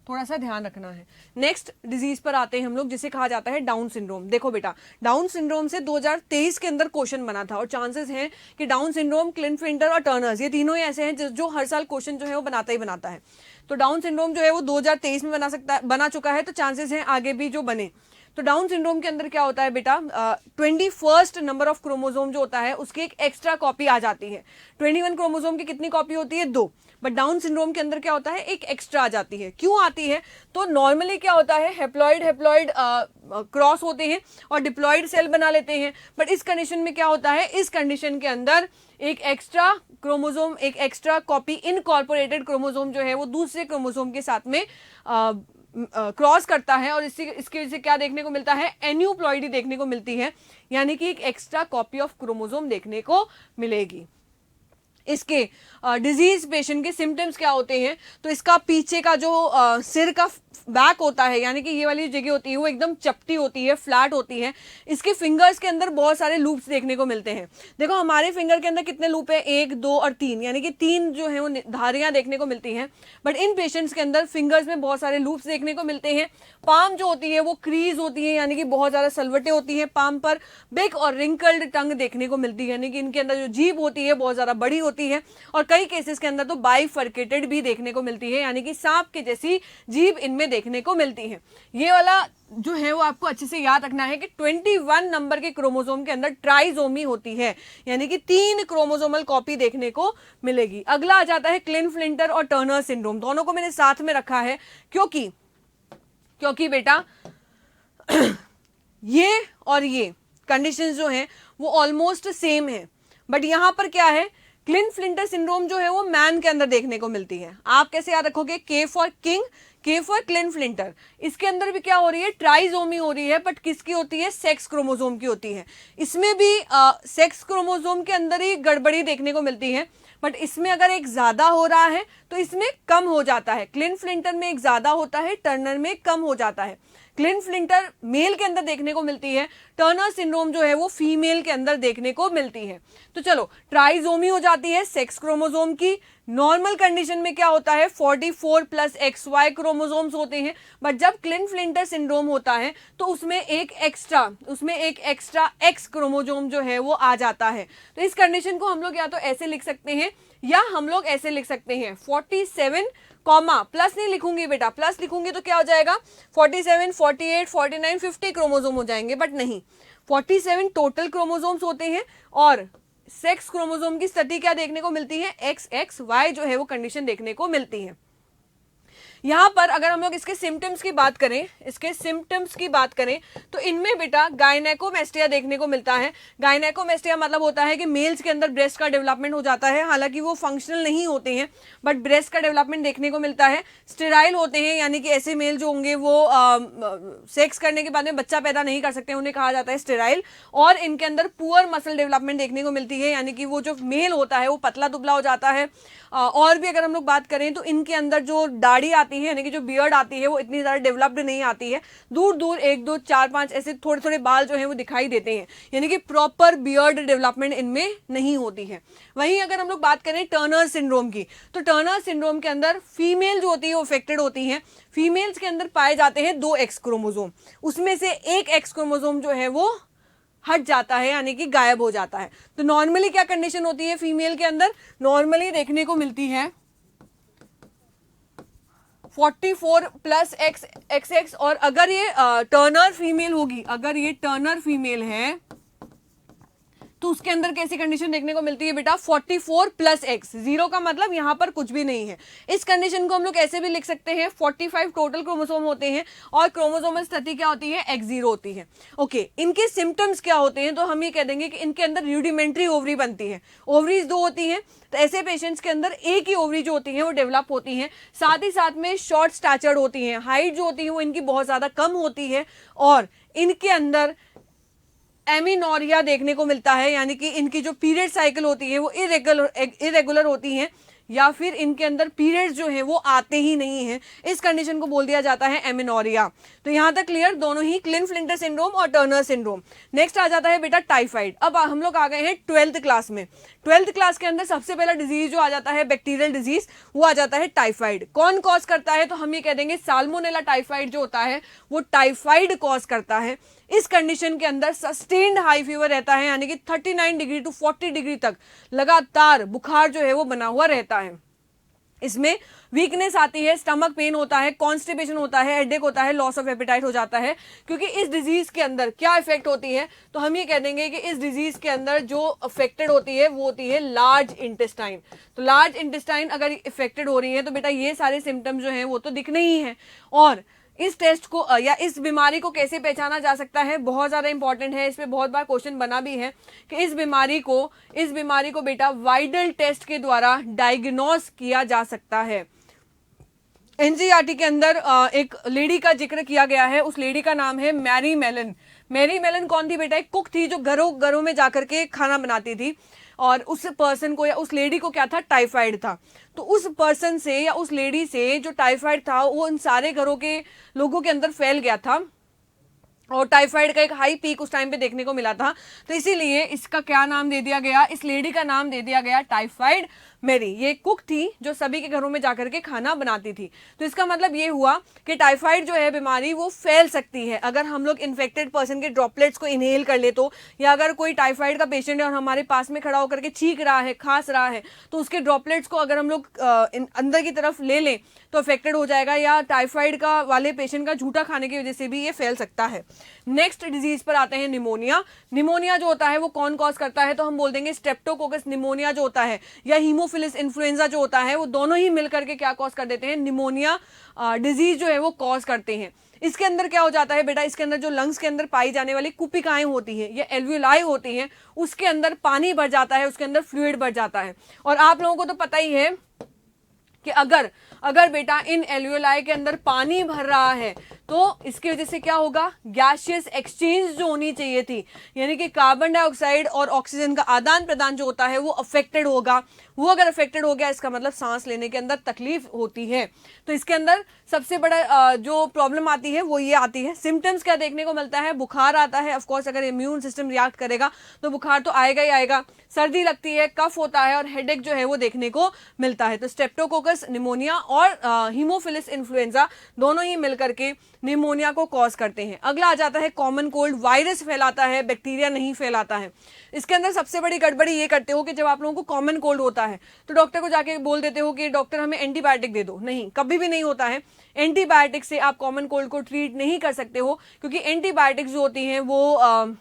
थोड़ा सा ध्यान रखना है। नेक्स्ट डिजीज पर आते हैं हम लोग, जिसे कहा जाता है डाउन सिंड्रोम। देखो बेटा, डाउन सिंड्रोम से 2023 के अंदर क्वेश्चन बना था, और चांसेस हैं कि डाउन सिंड्रोम, क्लिनफिल्टर और टर्नर्स, ये तीनों ही ऐसे हैं जो हर साल क्वेश्चन जो है वो बनाता ही बनाता है। तो डाउन सिंड्रोम जो है वो 2023 में बना चुका है, तो चांसेस हैं आगे भी जो बने। तो डाउन सिंड्रोम के अंदर क्या होता है बेटा, 21st नंबर ऑफ क्रोमोसोम जो होता है उसकी एक एक्स्ट्रा कॉपी आ जाती है। 21 क्रोमोसोम की कितनी कॉपी होती है, 2, बट डाउन सिंड्रोम के अंदर क्या होता है, एक एक्स्ट्रा आ जाती है। क्यों आती है, तो नॉर्मली क्या होता है, हेप्लॉइड क्रॉस होते हैं और डिप्लॉइड सेल बना लेते हैं, बट इस कंडीशन में क्या होता है, इस कंडीशन के अंदर एक एक्स्ट्रा क्रोमोसोम, एक एक्स्ट्रा कॉपी इनकॉर्पोरेटेड क्रोमोसोम जो है वो दूसरे क्रोमोसोम के साथ में क्रॉस करता है, और इसके वजह से क्या देखने को मिलता है, एन्यूप्लॉइडी देखने को मिलती है, यानी कि एक एक्स्ट्रा कॉपी ऑफ क्रोमोसोम देखने को मिलेगी। इसके डिजीज पेशेंट के सिम्टम्स क्या होते हैं, तो इसका पीछे का जो सिर का बैक होता है, यानी कि ये वाली जगह होती है वो एकदम चपटी होती है, फ्लैट होती है। इसके फिंगर्स के अंदर बहुत सारे लूप्स देखने को मिलते हैं। देखो हमारे फिंगर के अंदर कितने लूप है, 1, 2 और 3, यानी कि 3 जो है वो धारियां देखने को मिलती हैं, बट इन पेशेंट्स के अंदर फिंगर्स में बहुत सारे लूप्स देखने को मिलते हैं। पाम जो होती है वो क्रीज होती है, यानी कि बहुत ज्यादा सलवटें होती हैं पाम पर। बिग और रिंकल्ड टंग देखने को मिलती है, यानी कि इनके अंदर जो जीभ होती है बहुत ज्यादा बड़ी होती है, और कई केसेस के अंदर तो बाइफर्केटेड भी देखने को मिलती है, यानी कि सांप के जैसी जीभ इनमें देखने को मिलती है। ये वाला जो है वो आपको अच्छे से याद रखना है कि 21 नंबर के क्रोमोसोम के अंदर ट्राइजोमी होती है, यानी कि 3 क्रोमोसोमल कॉपी देखने को मिलेगी। अगला आ जाता है क्लिन-फ्लिंटर और टर्नर सिंड्रोम। दोनों को मैंने साथ में रखा है क्योंकि बेटा ये और ये कंडीशंस जो हैं वो ऑलमोस्ट सेम है, बट यहां पर क्या है, क्लिन-फ्लिंटर सिंड्रोम जो है वो मैन के अंदर देखने को मिलती है। आप कैसे याद रखोगे, के फॉर किंग, के फॉर क्लिन-फ्लिंटर। इसके अंदर भी क्या हो रही है, ट्राइजोमी हो रही है, बट किसकी होती है, सेक्स क्रोमोसोम की होती है। इसमें भी सेक्स क्रोमोसोम के अंदर ही गड़बड़ी देखने को मिलती है, बट इसमें अगर एक ज्यादा हो रहा है तो इसमें कम हो जाता है। क्लिन-फ्लिंटर में एक ज्यादा होता है, टर्नर में कम हो जाता है। क्लिन-फ्लिंटर मेल के अंदर देखने को मिलती है, टर्नर सिंड्रोम जो है वो फीमेल के अंदर देखने को मिलती है। तो चलो, ट्राइजोमी हो जाती है सेक्स क्रोमोसोम की। नॉर्मल कंडीशन में क्या होता है, 44 प्लस XY क्रोमोसोम्स होते हैं, बट जब क्लिन-फ्लिंटर सिंड्रोम होता है तो उसमें एक एक्स्ट्रा X क्रोमोसोम जो है वो आ जाता है। तो इस कंडीशन को हम लोग या तो ऐसे लिख सकते हैं या हम लोग ऐसे लिख सकते हैं, 47 कॉमा प्लस नहीं लिखूंगी बेटा, प्लस लिखूंगी तो क्या हो जाएगा, 47, 48, 49, 50 क्रोमोसोम हो जाएंगे, बट नहीं, 47 टोटल क्रोमोसोम्स होते हैं, और सेक्स क्रोमोसोम की स्थिति क्या देखने को मिलती है, XXY जो है वो कंडीशन देखने को मिलती है। यहां पर अगर हम लोग इसके सिम्टम्स की बात करें तो इनमें बेटा गायनेकोमेस्टिया देखने को मिलता है। गायनेकोमेस्टिया मतलब होता है कि मेल्स के अंदर ब्रेस्ट का डेवलपमेंट हो जाता है, हालांकि वो फंक्शनल नहीं होते हैं, बट ब्रेस्ट का डेवलपमेंट देखने को मिलता है। स्टेराइल होते हैं, यानी कि ऐसे मेल जो होंगे वो सेक्स करने के बाद में बच्चा पैदा नहीं कर सकते, उन्हें कहा जाता है स्टेराइल। और इनके अंदर पुअर मसल डेवलपमेंट देखने को मिलती है, यानी कि वो जो मेल होता है वो पतला दुबला हो जाता है। और भी अगर हम लोग बात करें तो इनके अंदर जो दाढ़ी आती है, यानी कि जो बियर्ड आती है, वो इतनी ज़्यादा डेवलप्ड नहीं आती है, दूर दूर 1, 2, 4, 5 ऐसे थोड़े थोड़े बाल जो है वो दिखाई देते हैं, यानी कि प्रॉपर बियर्ड डेवलपमेंट इनमें नहीं होती है। वहीं अगर हम लोग बात करें टर्नर सिंड्रोम की, तो टर्नर सिंड्रोम के अंदर फीमेल जो होती है वो अफेक्टेड होती हैं। फीमेल्स के अंदर पाए जाते हैं 2 X क्रोमोसोम, उसमें से एक X क्रोमोसोम जो है वो हट जाता है, यानी कि गायब हो जाता है। तो नॉर्मली क्या कंडीशन होती है फीमेल के अंदर, नॉर्मली देखने को मिलती है 44 प्लस XX, और अगर ये टर्नर फीमेल होगी, अगर ये टर्नर फीमेल है तो उसके अंदर कैसी कंडीशन देखने को मिलती है बेटा, 44 प्लस X, 0 का मतलब यहां पर कुछ भी नहीं है। इस कंडीशन को हम लोग ऐसे भी लिख सकते हैं, 45 टोटल क्रोमोसोम होते हैं और क्रोमोसोमल स्थिति क्या होती है, X0 होती है। ओके, इनके सिम्टम्स क्या होते हैं, तो हम ये कह देंगे कि इनके अंदर रूडिमेंट्री ओवरी बनती है। ओवरीज 2 होती हैं, तो ऐसे पेशेंट्स के अंदर एक ही ओवरी जो होती है वो डेवलप होती है। साथ ही साथ में शॉर्ट स्टैचर्ड होती हैं, हाइट जो होती है वो इनकी बहुत ज्यादा कम होती है, और इनके अंदर एमिनोरिया देखने को मिलता है, यानी कि इनकी जो पीरियड साइकिल होती है वो इरेगुलर होती है, या फिर इनके अंदर पीरियड्स जो है वो आते ही नहीं है। इस कंडीशन को बोल दिया जाता है एमिनोरिया। तो यहां तक क्लियर, दोनों ही क्लिन-फ्लिंटर सिंड्रोम और टर्नर सिंड्रोम। नेक्स्ट आ जाता है बेटा टाइफाइड। अब हम लोग आ गए हैं 12th क्लास में। 12th क्लास के अंदर सबसे पहला डिजीज जो आ जाता है बैक्टीरियल डिजीज, वो आ जाता है टाइफाइड। कौन कॉज करता है, तो हम ये कह देंगे साल्मोनेला टाइफाइड जो होता है वो टाइफाइड कॉज करता है। इस कंडीशन के अंदर सस्टेन्ड हाई फीवर रहता है, यानी कि 39 डिग्री टू 40 डिग्री तक लगातार बुखार जो है वो बना हुआ रहता है। इसमें वीकनेस आती है, स्टमक पेन होता है, कॉन्स्टिपेशन होता है, हेडेक होता है, लॉस ऑफ एपेटाइट हो जाता है। क्योंकि इस डिजीज के अंदर क्या इफेक्ट होती है, तो हम ये कह देंगे कि इस डिजीज के अंदर जो अफेक्टेड होती है वो होती है लार्ज इंटेस्टाइन। तो लार्ज इंटेस्टाइन अगर इफेक्टेड हो रही है तो बेटा ये सारे सिम्टम जो हैं वो तो दिखने ही हैं। और इस टेस्ट को या इस बीमारी को कैसे पहचाना जा सकता है, बहुत ज्यादा इंपॉर्टेंट है। इस पे बहुत बार क्वेश्चन बना भी है कि इस बीमारी को बेटा वाइडल टेस्ट के द्वारा डायग्नोस किया जा सकता है। एनसीईआरटी के अंदर एक लेडी का जिक्र किया गया है, उस लेडी का नाम है मैरी मेलन। मैरी मेलन कौन थी बेटा? एक कुक थी जो घरों में जाकर के खाना बनाती थी, और उस पर्सन को या उस लेडी को क्या था, टाइफाइड था। तो उस पर्सन से या उस लेडी से जो टाइफाइड था वो उन सारे घरों के लोगों के अंदर फैल गया था, और टाइफाइड का एक हाई पीक उस टाइम पे देखने को मिला था। तो इसीलिए इसका क्या नाम दे दिया गया, इस लेडी का नाम दे दिया गया टाइफाइड मेरी। ये कुक थी जो सभी के घरों में जाकर के खाना बनाती थी। तो इसका मतलब ये हुआ कि टाइफाइड जो है बीमारी वो फैल सकती है अगर हम लोग इन्फेक्टेड पर्सन के ड्रॉपलेट्स को इनहेल कर ले तो, या अगर कोई टाइफाइड का पेशेंट है और हमारे पास में खड़ा होकर के छींक रहा है, खांस रहा है, तो उसके ड्रॉपलेट्स को अगर हम लोग अंदर की तरफ ले लें तो अफेक्टेड हो जाएगा, या टाइफाइड का वाले पेशेंट का झूठा खाने की वजह से भी ये फैल सकता है। नेक्स्ट डिजीज पर आते हैं निमोनिया। निमोनिया जो होता है वो कौन कॉज करता है, तो हम बोल देंगे स्ट्रेप्टोकोकस निमोनिया जो होता है या हीमोफिलस इन्फ्लुएंजा जो होता है, वो दोनों ही मिलकर के क्या कॉज कर देते हैं, निमोनिया डिजीज जो है वो कॉज करते हैं। इसके अंदर क्या हो जाता है बेटा, इसके अंदर जो लंग्स के अंदर पाई जाने वाली कुपिकाएं होती हैं या एल्वियोलाई होती हैं, उसके अंदर पानी भर जाता है, उसके अंदर फ्लूइड भर जाता है। और आप लोगों को तो पता ही है कि अगर बेटा इन एल्वियोलाई के अंदर पानी भर रहा है तो इसकी वजह से क्या होगा, गैसियस एक्सचेंज जो होनी चाहिए थी, यानी कि कार्बन डाइऑक्साइड और ऑक्सीजन का आदान प्रदान जो होता है वो अफेक्टेड होगा। वो अगर अफेक्टेड हो गया इसका मतलब सांस लेने के अंदर तकलीफ होती है। तो इसके अंदर सबसे बड़ा जो प्रॉब्लम आती है वो ये आती है। सिम्टम्स क्या देखने को मिलता है, बुखार आता है, ऑफकोर्स अगर इम्यून सिस्टम रिएक्ट करेगा तो बुखार तो आएगा ही आएगा, सर्दी लगती है, कफ होता है और हेडेक जो है वो देखने को मिलता है। तो स्ट्रेप्टोकोकस निमोनिया और हीमोफिलस इन्फ्लुएंजा दोनों ही मिलकर के निमोनिया को कॉज करते हैं। अगला आ जाता है कॉमन कोल्ड। वायरस फैलाता है, बैक्टीरिया नहीं फैलाता है। इसके अंदर सबसे बड़ी गड़बड़ी ये करते हो कि जब आप लोगों को कॉमन कोल्ड होता है तो डॉक्टर को जाके बोल देते हो कि डॉक्टर हमें एंटीबायोटिक दे दो। नहीं, कभी भी नहीं होता है। एंटीबायोटिक से आप कॉमन कोल्ड को ट्रीट नहीं कर सकते हो, क्योंकि एंटीबायोटिक्स जो होती हैं वो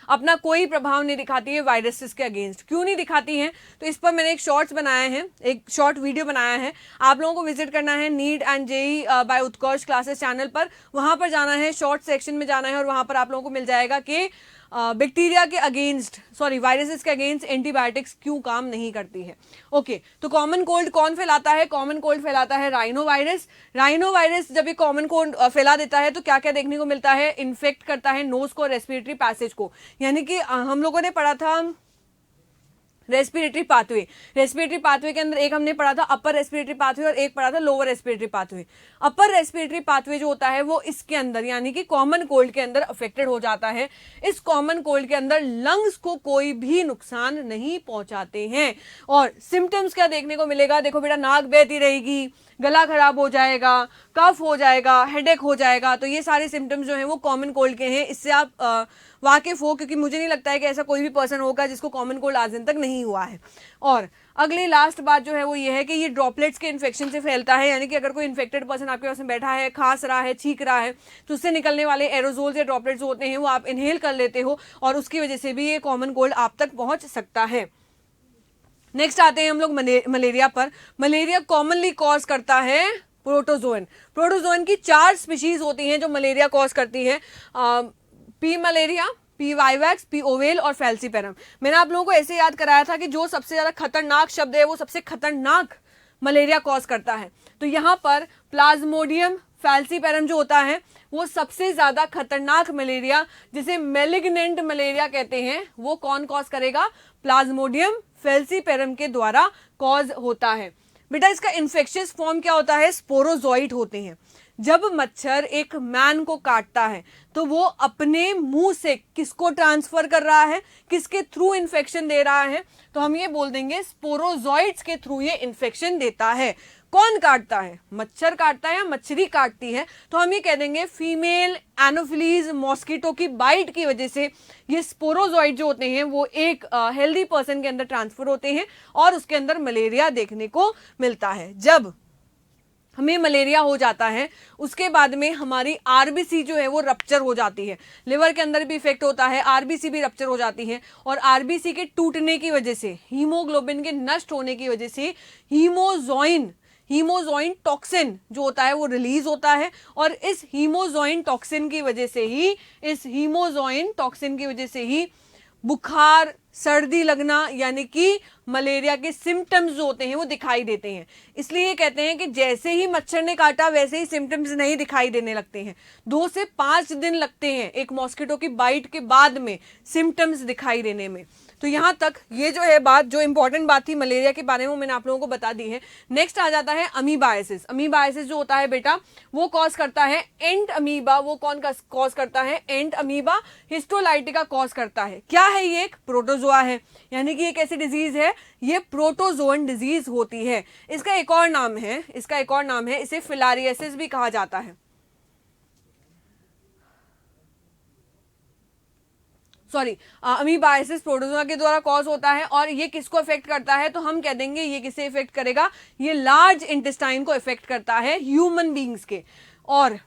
अपना कोई प्रभाव नहीं दिखाती है वायरसेस के अगेंस्ट। क्यों नहीं दिखाती हैं, तो इस पर मैंने एक शॉर्ट्स बनाया है, एक शॉर्ट वीडियो बनाया है। आप लोगों को विजिट करना है NEET and JEE by Utkarsh classes channel पर, वहां पर जाना है, शॉर्ट सेक्शन में जाना है और वहां पर आप लोगों को मिल जाएगा कि बैक्टीरिया के अगेंस्ट वायरसेस के अगेंस्ट एंटीबायोटिक्स क्यों काम नहीं करती है। ओके, तो कॉमन कोल्ड कौन फैलाता है? कॉमन कोल्ड फैलाता है राइनो वायरस। राइनो वायरस जब ये कॉमन कोल्ड फैला देता है तो क्या क्या देखने को मिलता है, इन्फेक्ट करता है नोज को, रेस्पिरेटरी पैसेज को। यानी कि हम लोगों ने पढ़ा था रेस्पिरेटरी पाथवे। रेस्पिरेटरी पाथवे के अंदर एक हमने पढ़ा था अपर रेस्पिरेटरी पाथवे और एक पढ़ा था lower respiratory pathway. Upper respiratory pathway जो होता है वो इसके अंदर यानी कि कॉमन कोल्ड के अंदर अफेक्टेड हो जाता है। इस कॉमन कोल्ड के अंदर लंग्स को कोई भी नुकसान नहीं पहुंचाते हैं। और सिम्टम्स क्या देखने को मिलेगा, देखो बेटा, नाक बहती रहेगी, गला खराब हो जाएगा, कफ हो जाएगा, हेडेक हो जाएगा। तो ये सारे सिम्टम्स जो हैं वो कॉमन कोल्ड के हैं। इससे आप वाकिफ हो, क्योंकि मुझे नहीं लगता है कि ऐसा कोई भी पर्सन होगा जिसको कॉमन कोल्ड आज दिन तक नहीं हुआ है। और अगली लास्ट बात जो है वो ये है कि ये ड्रॉपलेट्स के इन्फेक्शन से फैलता है। यानी कि अगर कोई इन्फेक्टेड पर्सन आपके पास में बैठा है, खांस रहा है, छींक रहा है, तो उससे निकलने वाले एरोजोल्स या ड्रॉपलेट्स होते हैं वो आप इनहेल कर लेते हो और उसकी वजह से भी ये कॉमन कोल्ड आप तक पहुंच सकता है। नेक्स्ट आते हैं हम लोग मलेरिया पर। मलेरिया कॉमनली कॉज करता है प्रोटोजोन। प्रोटोजोन की 4 स्पीशीज होती हैं जो मलेरिया कॉज करती है, P malaria, P vivax, P oval और फैल्सीपेरम। मैंने आप लोगों को ऐसे याद कराया था कि जो सबसे ज्यादा खतरनाक शब्द है वो सबसे खतरनाक मलेरिया कॉज करता है। तो यहाँ पर प्लाज्मोडियम फैल्सीपेरम जो होता है वो सबसे ज्यादा खतरनाक मलेरिया, जिसे मेलिग्नेंट मलेरिया कहते हैं, वो कौन कॉज करेगा? प्लाज्मोडियम फैल्सीपेरम के द्वारा कॉज होता है। बेटा, इसका इन्फेक्शियस फॉर्म क्या होता है? स्पोरोजोइट होते हैं। जब मच्छर एक मैन को काटता है तो वो अपने मुंह से किसको ट्रांसफर कर रहा है, किसके थ्रू इन्फेक्शन दे रहा है? तो हम ये बोल देंगे स्पोरोजोइट्स के थ्रू ये इन्फेक्शन देता है। कौन काटता है, मच्छर काटता है या मच्छरी काटती है, तो हम ये कह देंगे फीमेल एनोफिलीज मॉस्किटो की बाइट की वजह से ये स्पोरोजोइड जो होते हैं वो एक हेल्दी पर्सन के अंदर ट्रांसफर होते हैं और उसके अंदर मलेरिया देखने को मिलता है। जब हमें मलेरिया हो जाता है उसके बाद में हमारी आरबीसी जो है वो रप्चर हो जाती है, लिवर के अंदर भी इफेक्ट होता है, आरबीसी भी रप्चर हो जाती है और आरबीसी के टूटने की वजह से, हीमोग्लोबिन के नष्ट होने की वजह से हीमोजोइन टॉक्सिन जो होता है वो रिलीज होता है और इस हीमोजोइन टॉक्सिन की वजह से ही बुखार, सर्दी लगना यानी कि मलेरिया के सिम्टम्स जो होते हैं वो दिखाई देते हैं। इसलिए कहते हैं कि जैसे ही मच्छर ने काटा वैसे ही सिम्टम्स नहीं दिखाई देने लगते हैं, 2 से 5 दिन लगते हैं एक मॉस्किटो की बाइट के बाद में सिम्टम्स दिखाई देने में। तो यहां तक ये जो है बात, जो इंपॉर्टेंट बात थी मलेरिया के बारे में, मैंने आप लोगों को बता दी है। नेक्स्ट आ जाता है अमीबाइसिस। अमीबाइसिस जो होता है बेटा वो कॉज करता है एंट अमीबा। वो कौन कॉज करता है? एंट अमीबा हिस्टोलाइटिका कॉज करता है। क्या है ये? एक प्रोटोजोआ है, यानी कि एक ऐसी डिजीज है, ये प्रोटोजोअन डिजीज होती है। इसका एक और नाम है, इसे फिलारियसिस भी कहा जाता है। अमीबाइसिस प्रोटोजोआ के द्वारा कॉज होता है और ये किसको इफेक्ट करता है? तो हम कह देंगे ये किसे इफेक्ट करेगा? ये लार्ज इंटेस्टाइन को इफेक्ट करता है, ह्यूमन बींग्स के। और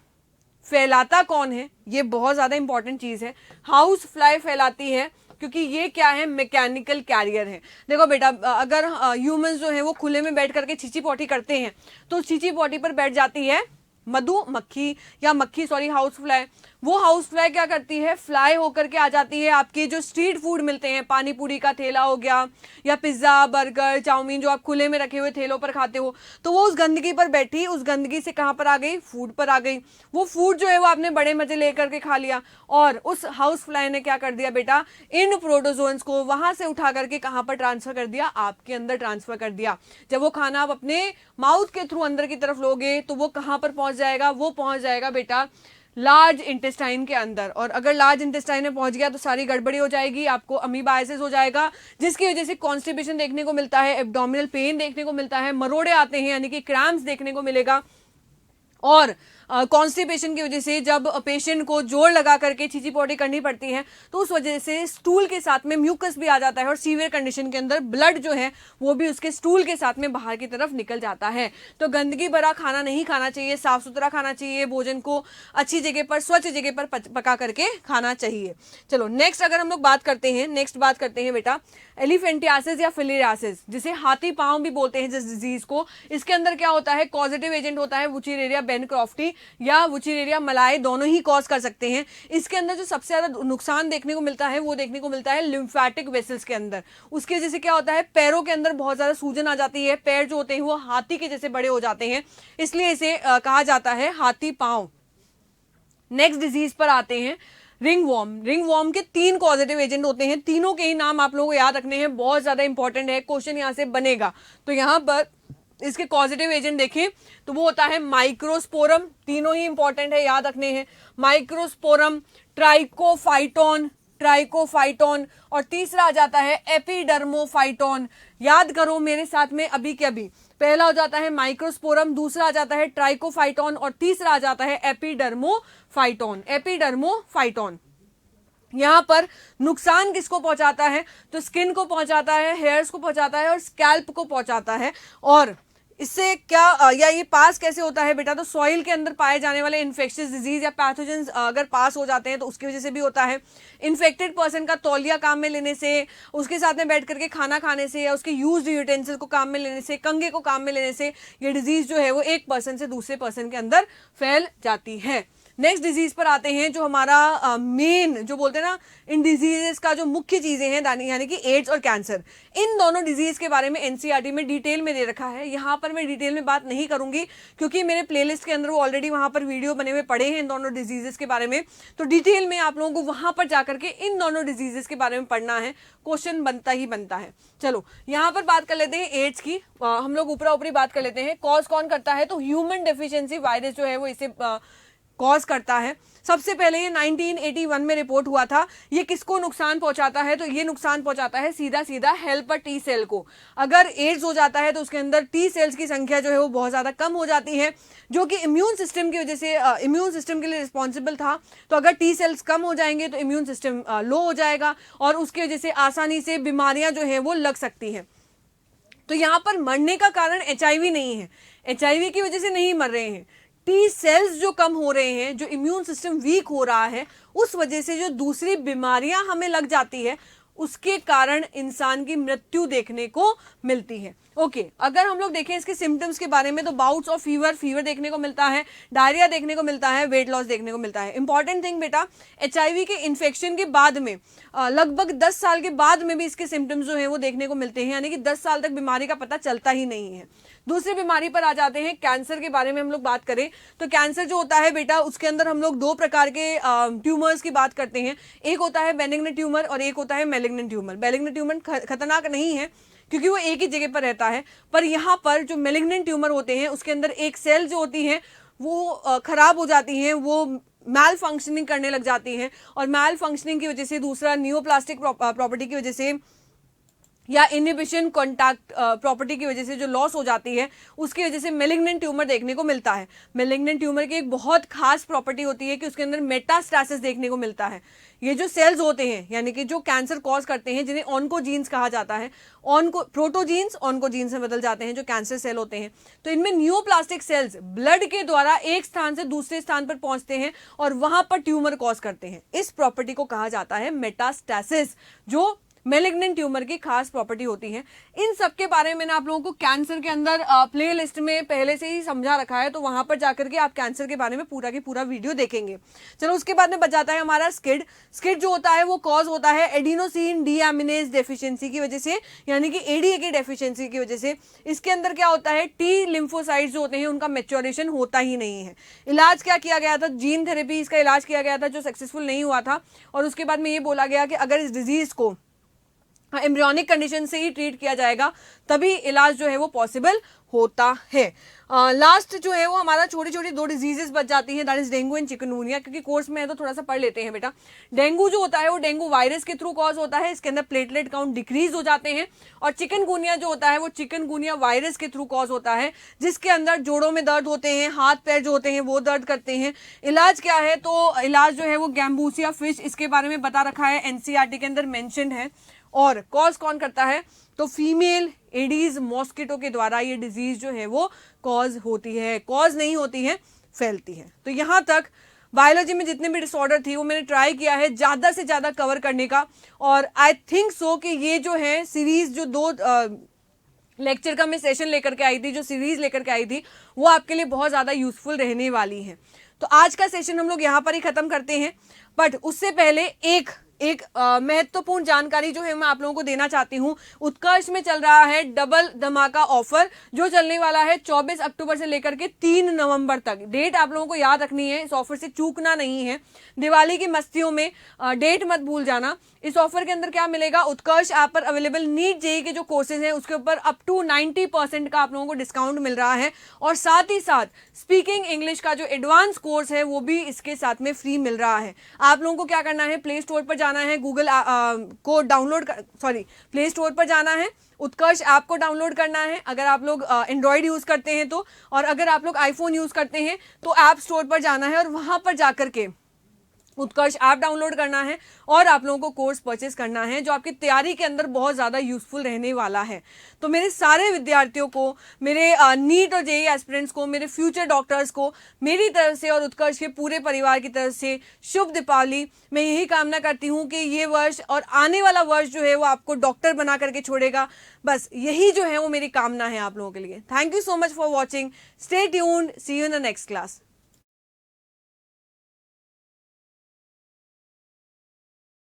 फैलाता कौन है? ये बहुत ज्यादा इंपॉर्टेंट चीज है। हाउस फ्लाई फैलाती है क्योंकि ये क्या है? मैकेनिकल कैरियर है। देखो बेटा, अगर ह्यूमंस जो है वो खुले में बैठ करके छींची पॉटी करते हैं तो छींची पॉटी पर बैठ जाती है हाउस फ्लाई। वो हाउस फ्लाई क्या करती है? फ्लाई होकर के आ जाती है आपके जो स्ट्रीट फूड मिलते हैं, पानी पूरी का ठेला हो गया या पिज्जा, बर्गर, चाउमीन जो आप खुले में रखे हुए ठेलों पर खाते हो, तो वो उस गंदगी पर बैठी, उस गंदगी से कहां पर आ गई? फूड पर आ गई। वो फूड जो है वो आपने बड़े मजे लेकर के खा लिया और उस हाउस फ्लाई ने क्या कर दिया बेटा? इन प्रोटोजोन्स को वहां से उठा करके कहां पर ट्रांसफर कर दिया? आपके अंदर ट्रांसफर कर दिया। जब वो खाना आप अपने माउथ के थ्रू अंदर की तरफ लोगे तो वो कहां पर पहुंच जाएगा? वो पहुंच जाएगा बेटा लार्ज इंटेस्टाइन के अंदर। और अगर लार्ज इंटेस्टाइन में पहुंच गया तो सारी गड़बड़ी हो जाएगी, आपको अमीबाइसिस हो जाएगा, जिसकी वजह से कॉन्स्टिपेशन देखने को मिलता है, एब्डोमिनल पेन देखने को मिलता है, मरोड़े आते हैं यानी कि क्रैम्प्स देखने को मिलेगा। और कॉन्स्टिपेशन की वजह से जब पेशेंट को जोर लगा करके छींची पॉटी करनी पड़ती है तो उस वजह से स्टूल के साथ में म्यूकस भी आ जाता है और सीवियर कंडीशन के अंदर ब्लड जो है वो भी उसके स्टूल के साथ में बाहर की तरफ निकल जाता है। तो गंदगी भरा खाना नहीं खाना चाहिए, साफ सुथरा खाना चाहिए, भोजन को अच्छी जगह पर, स्वच्छ जगह पर पका करके खाना चाहिए। चलो नेक्स्ट अगर हम लोग बात करते हैं बेटा एलिफेंटियासिस या फिलियासिस, जिसे हाथी पांव भी बोलते हैं जिस डिजीज को। इसके अंदर क्या होता है? कॉजेटिव एजेंट होता है वुचेरेरिया बेनक्रॉफ्टी या वुचेरेरिया मलाय, दोनों ही कॉज कर सकते हैं। इसके अंदर जो सबसे ज्यादा नुकसान देखने को मिलता है वो देखने को मिलता है लिम्फेटिक वेसल्स के अंदर। उसकी वजह से क्या होता है? पैरों के अंदर बहुत ज्यादा सूजन आ जाती है, पैर जो होते हैं वो हाथी के जैसे बड़े हो जाते हैं, इसलिए इसे कहा जाता है हाथी पांव। नेक्स्ट डिजीज पर आते हैं, रिंगवॉर्म के 3 कॉजेटिव एजेंट होते हैं, तीनों के ही नाम आप लोगों को याद रखने हैं, बहुत ज्यादा इंपॉर्टेंट है, क्वेश्चन यहां से बनेगा। तो यहां पर इसके कॉजेटिव एजेंट देखें तो वो होता है माइक्रोस्पोरम, तीनों ही इंपॉर्टेंट है, याद रखने हैं, माइक्रोस्पोरम, ट्राइकोफाइटोन और तीसरा आ जाता है एपिडर्मोफाइटोन। याद करो मेरे साथ में अभी के अभी, पहला हो जाता है माइक्रोस्पोरम, दूसरा आ जाता है ट्राइकोफाइटोन और तीसरा आ जाता है एपिडर्मोफाइटोन। यहां पर नुकसान किसको पहुंचाता है? तो स्किन को पहुंचाता है, हेयर्स को पहुंचाता है और स्कैल्प को पहुंचाता है। और इससे क्या या ये पास कैसे होता है बेटा? तो सॉइल के अंदर पाए जाने वाले इन्फेक्शियस डिजीज या पैथोजेंस अगर पास हो जाते हैं तो उसकी वजह से भी होता है। इन्फेक्टेड पर्सन का तौलिया काम में लेने से, उसके साथ में बैठ करके खाना खाने से या उसके यूज्ड यूटेंसिल को काम में लेने से, कंघे को काम में लेने से ये डिजीज जो है वो एक पर्सन से दूसरे पर्सन के अंदर फैल जाती है। नेक्स्ट डिजीज पर आते हैं, जो हमारा मेन जो बोलते हैं ना इन डिजीजेस का जो मुख्य चीजें हैं यानी कि एड्स और कैंसर। इन दोनों डिजीज के बारे में एनसीईआरटी में डिटेल में दे रखा है। यहां पर मैं डिटेल में बात नहीं करूंगी क्योंकि मेरे प्लेलिस्ट के अंदर वो ऑलरेडी वहां पर वीडियो बने हुए पड़े हैं इन दोनों डिजीजेस के बारे में। तो डिटेल में आप लोगों को वहां पर जाकर के इन दोनों डिजीजेस के बारे में पढ़ना है, क्वेश्चन बनता ही बनता है। चलो यहां पर बात कर लेते हैं एड्स की, हम लोग ऊपरी बात कर लेते हैं। कॉज कौन करता है? तो ह्यूमन डेफिशिएंसी वायरस जो है वो इसे कॉज करता है। सबसे पहले ये 1981 में रिपोर्ट हुआ था। ये किसको नुकसान पहुंचाता है? तो ये नुकसान पहुंचाता है सीधा सीधा हेल्पर टी सेल को। अगर एड्स हो जाता है तो उसके अंदर टी सेल्स की संख्या जो है वो बहुत ज़्यादा कम हो जाती है, जो कि इम्यून सिस्टम की वजह से इम्यून सिस्टम के लिए रिस्पॉन्सिबल था। तो अगर टी सेल्स कम हो जाएंगे तो इम्यून सिस्टम लो हो जाएगा और उसकी वजह से आसानी से बीमारियां जो है वो लग सकती हैं। तो यहाँ पर मरने का कारण HIV नहीं है, HIV की वजह से नहीं मर रहे हैं। टी सेल्स जो कम हो रहे हैं, जो इम्यून सिस्टम वीक हो रहा है, उस वजह से जो दूसरी बीमारियां हमें लग जाती है, उसके कारण इंसान की मृत्यु देखने को मिलती है। ओके, अगर हम लोग देखें इसके सिम्टम्स के बारे में तो बाउट्स ऑफ फीवर देखने को मिलता है, डायरिया देखने को मिलता है, वेट लॉस देखने को मिलता है। इंपॉर्टेंट थिंग बेटा, HIV के इन्फेक्शन के बाद में लगभग 10 साल के बाद में भी इसके सिम्टम्स जो है वो देखने को मिलते हैं, यानी कि 10 साल तक बीमारी का पता चलता ही नहीं है। दूसरी बीमारी पर आ जाते हैं, कैंसर के बारे में हम लोग बात करें तो कैंसर जो होता है बेटा, उसके अंदर हम लोग 2 प्रकार के ट्यूमर्स की बात करते हैं। एक होता है बेनिग्न ट्यूमर और एक होता है मैलिग्नेंट ट्यूमर। बेनिग्न ट्यूमर खतरनाक नहीं है क्योंकि वो एक ही जगह पर रहता है, पर यहाँ पर जो मैलिग्नेंट ट्यूमर होते हैं उसके अंदर एक सेल जो होती है वो खराब हो जाती हैं, वो मैल फंक्शनिंग करने लग जाती हैं और मैल फंक्शनिंग की वजह से, दूसरा नियोप्लास्टिक प्रॉपर्टी की वजह से या इनहिबिशन कॉन्टैक्ट प्रॉपर्टी की वजह से जो लॉस हो जाती है, उसकी वजह से मैलिग्नेंट ट्यूमर देखने को मिलता है। मैलिग्नेंट ट्यूमर की एक बहुत खास प्रॉपर्टी होती है कि उसके अंदर मेटास्टैसिस देखने को मिलता है। ये जो सेल्स होते हैं, यानी कि जो कैंसर कॉज करते हैं, जिन्हें ऑन्कोजीन्स कहा जाता है, प्रोटोजीन्स ऑन्कोजीन्स में बदल जाते हैं जो कैंसर सेल होते हैं। तो इनमें नियोप्लास्टिक सेल्स ब्लड के द्वारा एक स्थान से दूसरे स्थान पर पहुंचते हैं और वहां पर ट्यूमर कॉज करते हैं। इस प्रॉपर्टी को कहा जाता है मेटास्टैसिस, जो मैलिग्नेंट ट्यूमर की खास प्रॉपर्टी होती है। इन सब के बारे में मैंने आप लोगों को कैंसर के अंदर प्ले लिस्ट में पहले से ही समझा रखा है, तो वहां पर जाकर के आप कैंसर के बारे में पूरा की पूरा वीडियो देखेंगे। चलो, उसके बाद में बच जाता है हमारा स्किड। स्किड जो होता है वो कॉज होता है एडिनोसिन डीएमिनेज डेफिशिएंसी की वजह से, यानी कि ADA की डेफिशिएंसी की वजह से। इसके अंदर क्या होता है, टी लिम्फोसाइट्स जो होते हैं उनका मैच्योरेशन होता ही नहीं है। इलाज क्या किया गया था? जीन थेरेपी इसका इलाज किया गया था, जो सक्सेसफुल नहीं हुआ था। और उसके बाद में ये बोला गया कि अगर इस डिजीज को एम्ब्रियोनिक कंडीशन से ही ट्रीट किया जाएगा तभी इलाज जो है वो पॉसिबल होता है। लास्ट जो है वो हमारा छोटी छोटी 2 डिजीजेस बच जाती हैं, that is dengue and chikungunya. क्योंकि कोर्स में है तो थोड़ा सा पढ़ लेते हैं बेटा। डेंगू जो होता है वो डेंगू वायरस के थ्रू कॉज होता है, इसके अंदर प्लेटलेट काउंट डिक्रीज हो जाते हैं। और चिकनगुनिया जो होता है वो चिकनगुनिया वायरस के थ्रू कॉज होता है, जिसके अंदर जोड़ों में दर्द होते हैं, हाथ पैर जो होते हैं वो दर्द करते हैं। इलाज क्या है? तो इलाज जो है वो गैम्बूसिया फिश, इसके बारे में बता रखा है, NCERT के अंदर मेंशन्ड है। और कॉज कौन करता है? तो फीमेल एडीज मॉस्किटो के द्वारा ये डिजीज जो है वो कॉज होती है, कॉज नहीं होती है, फैलती है। तो यहां तक बायोलॉजी में जितने भी डिसऑर्डर थी वो मैंने ट्राई किया है ज्यादा से ज्यादा कवर करने का। और आई थिंक सो कि ये जो है सीरीज, जो 2 लेक्चर का मैं सेशन लेकर के आई थी, जो सीरीज लेकर के आई थी, वो आपके लिए बहुत ज्यादा यूजफुल रहने वाली है। तो आज का सेशन हम लोग यहाँ पर ही खत्म करते हैं, बट उससे पहले एक महत्वपूर्ण जानकारी जो है मैं आप लोगों को देना चाहती हूँ। उत्कर्ष में चल रहा है डबल धमाका ऑफर, जो चलने वाला है 24 अक्टूबर से लेकर के 3 नवंबर तक। डेट आप लोगों को याद रखनी है, इस ऑफर से चूकना नहीं है। दिवाली की मस्तियों में डेट मत भूल जाना। इस ऑफर के अंदर क्या मिलेगा? उत्कर्ष ऐप पर अवेलेबल नीट जेईई के जो कोर्सेज हैं उसके ऊपर अप टू 90% का आप लोगों को डिस्काउंट मिल रहा है। और साथ ही साथ स्पीकिंग इंग्लिश का जो एडवांस कोर्स है वो भी इसके साथ में फ्री मिल रहा है। आप लोगों को क्या करना है? प्ले स्टोर पर जाना है, गूगल को डाउनलोड प्ले स्टोर पर जाना है, उत्कर्ष ऐप को डाउनलोड करना है अगर आप लोग एंड्रॉइड यूज करते हैं तो। और अगर आप लोग आईफोन यूज करते हैं तो ऐप स्टोर पर जाना है और वहां पर जाकर के उत्कर्ष ऐप डाउनलोड करना है और आप लोगों को कोर्स परचेस करना है, जो आपकी तैयारी के अंदर बहुत ज़्यादा यूजफुल रहने वाला है। तो मेरे सारे विद्यार्थियों को, मेरे नीट और जेईई एस्पिरेंट्स को, मेरे फ्यूचर डॉक्टर्स को मेरी तरफ से और उत्कर्ष के पूरे परिवार की तरफ से शुभ दीपावली। मैं यही कामना करती हूँ कि ये वर्ष और आने वाला वर्ष जो है वो आपको डॉक्टर बना करके छोड़ेगा। बस यही जो है वो मेरी कामना है आप लोगों के लिए। Thank you so much for watching. Stay tuned, see you in the next class.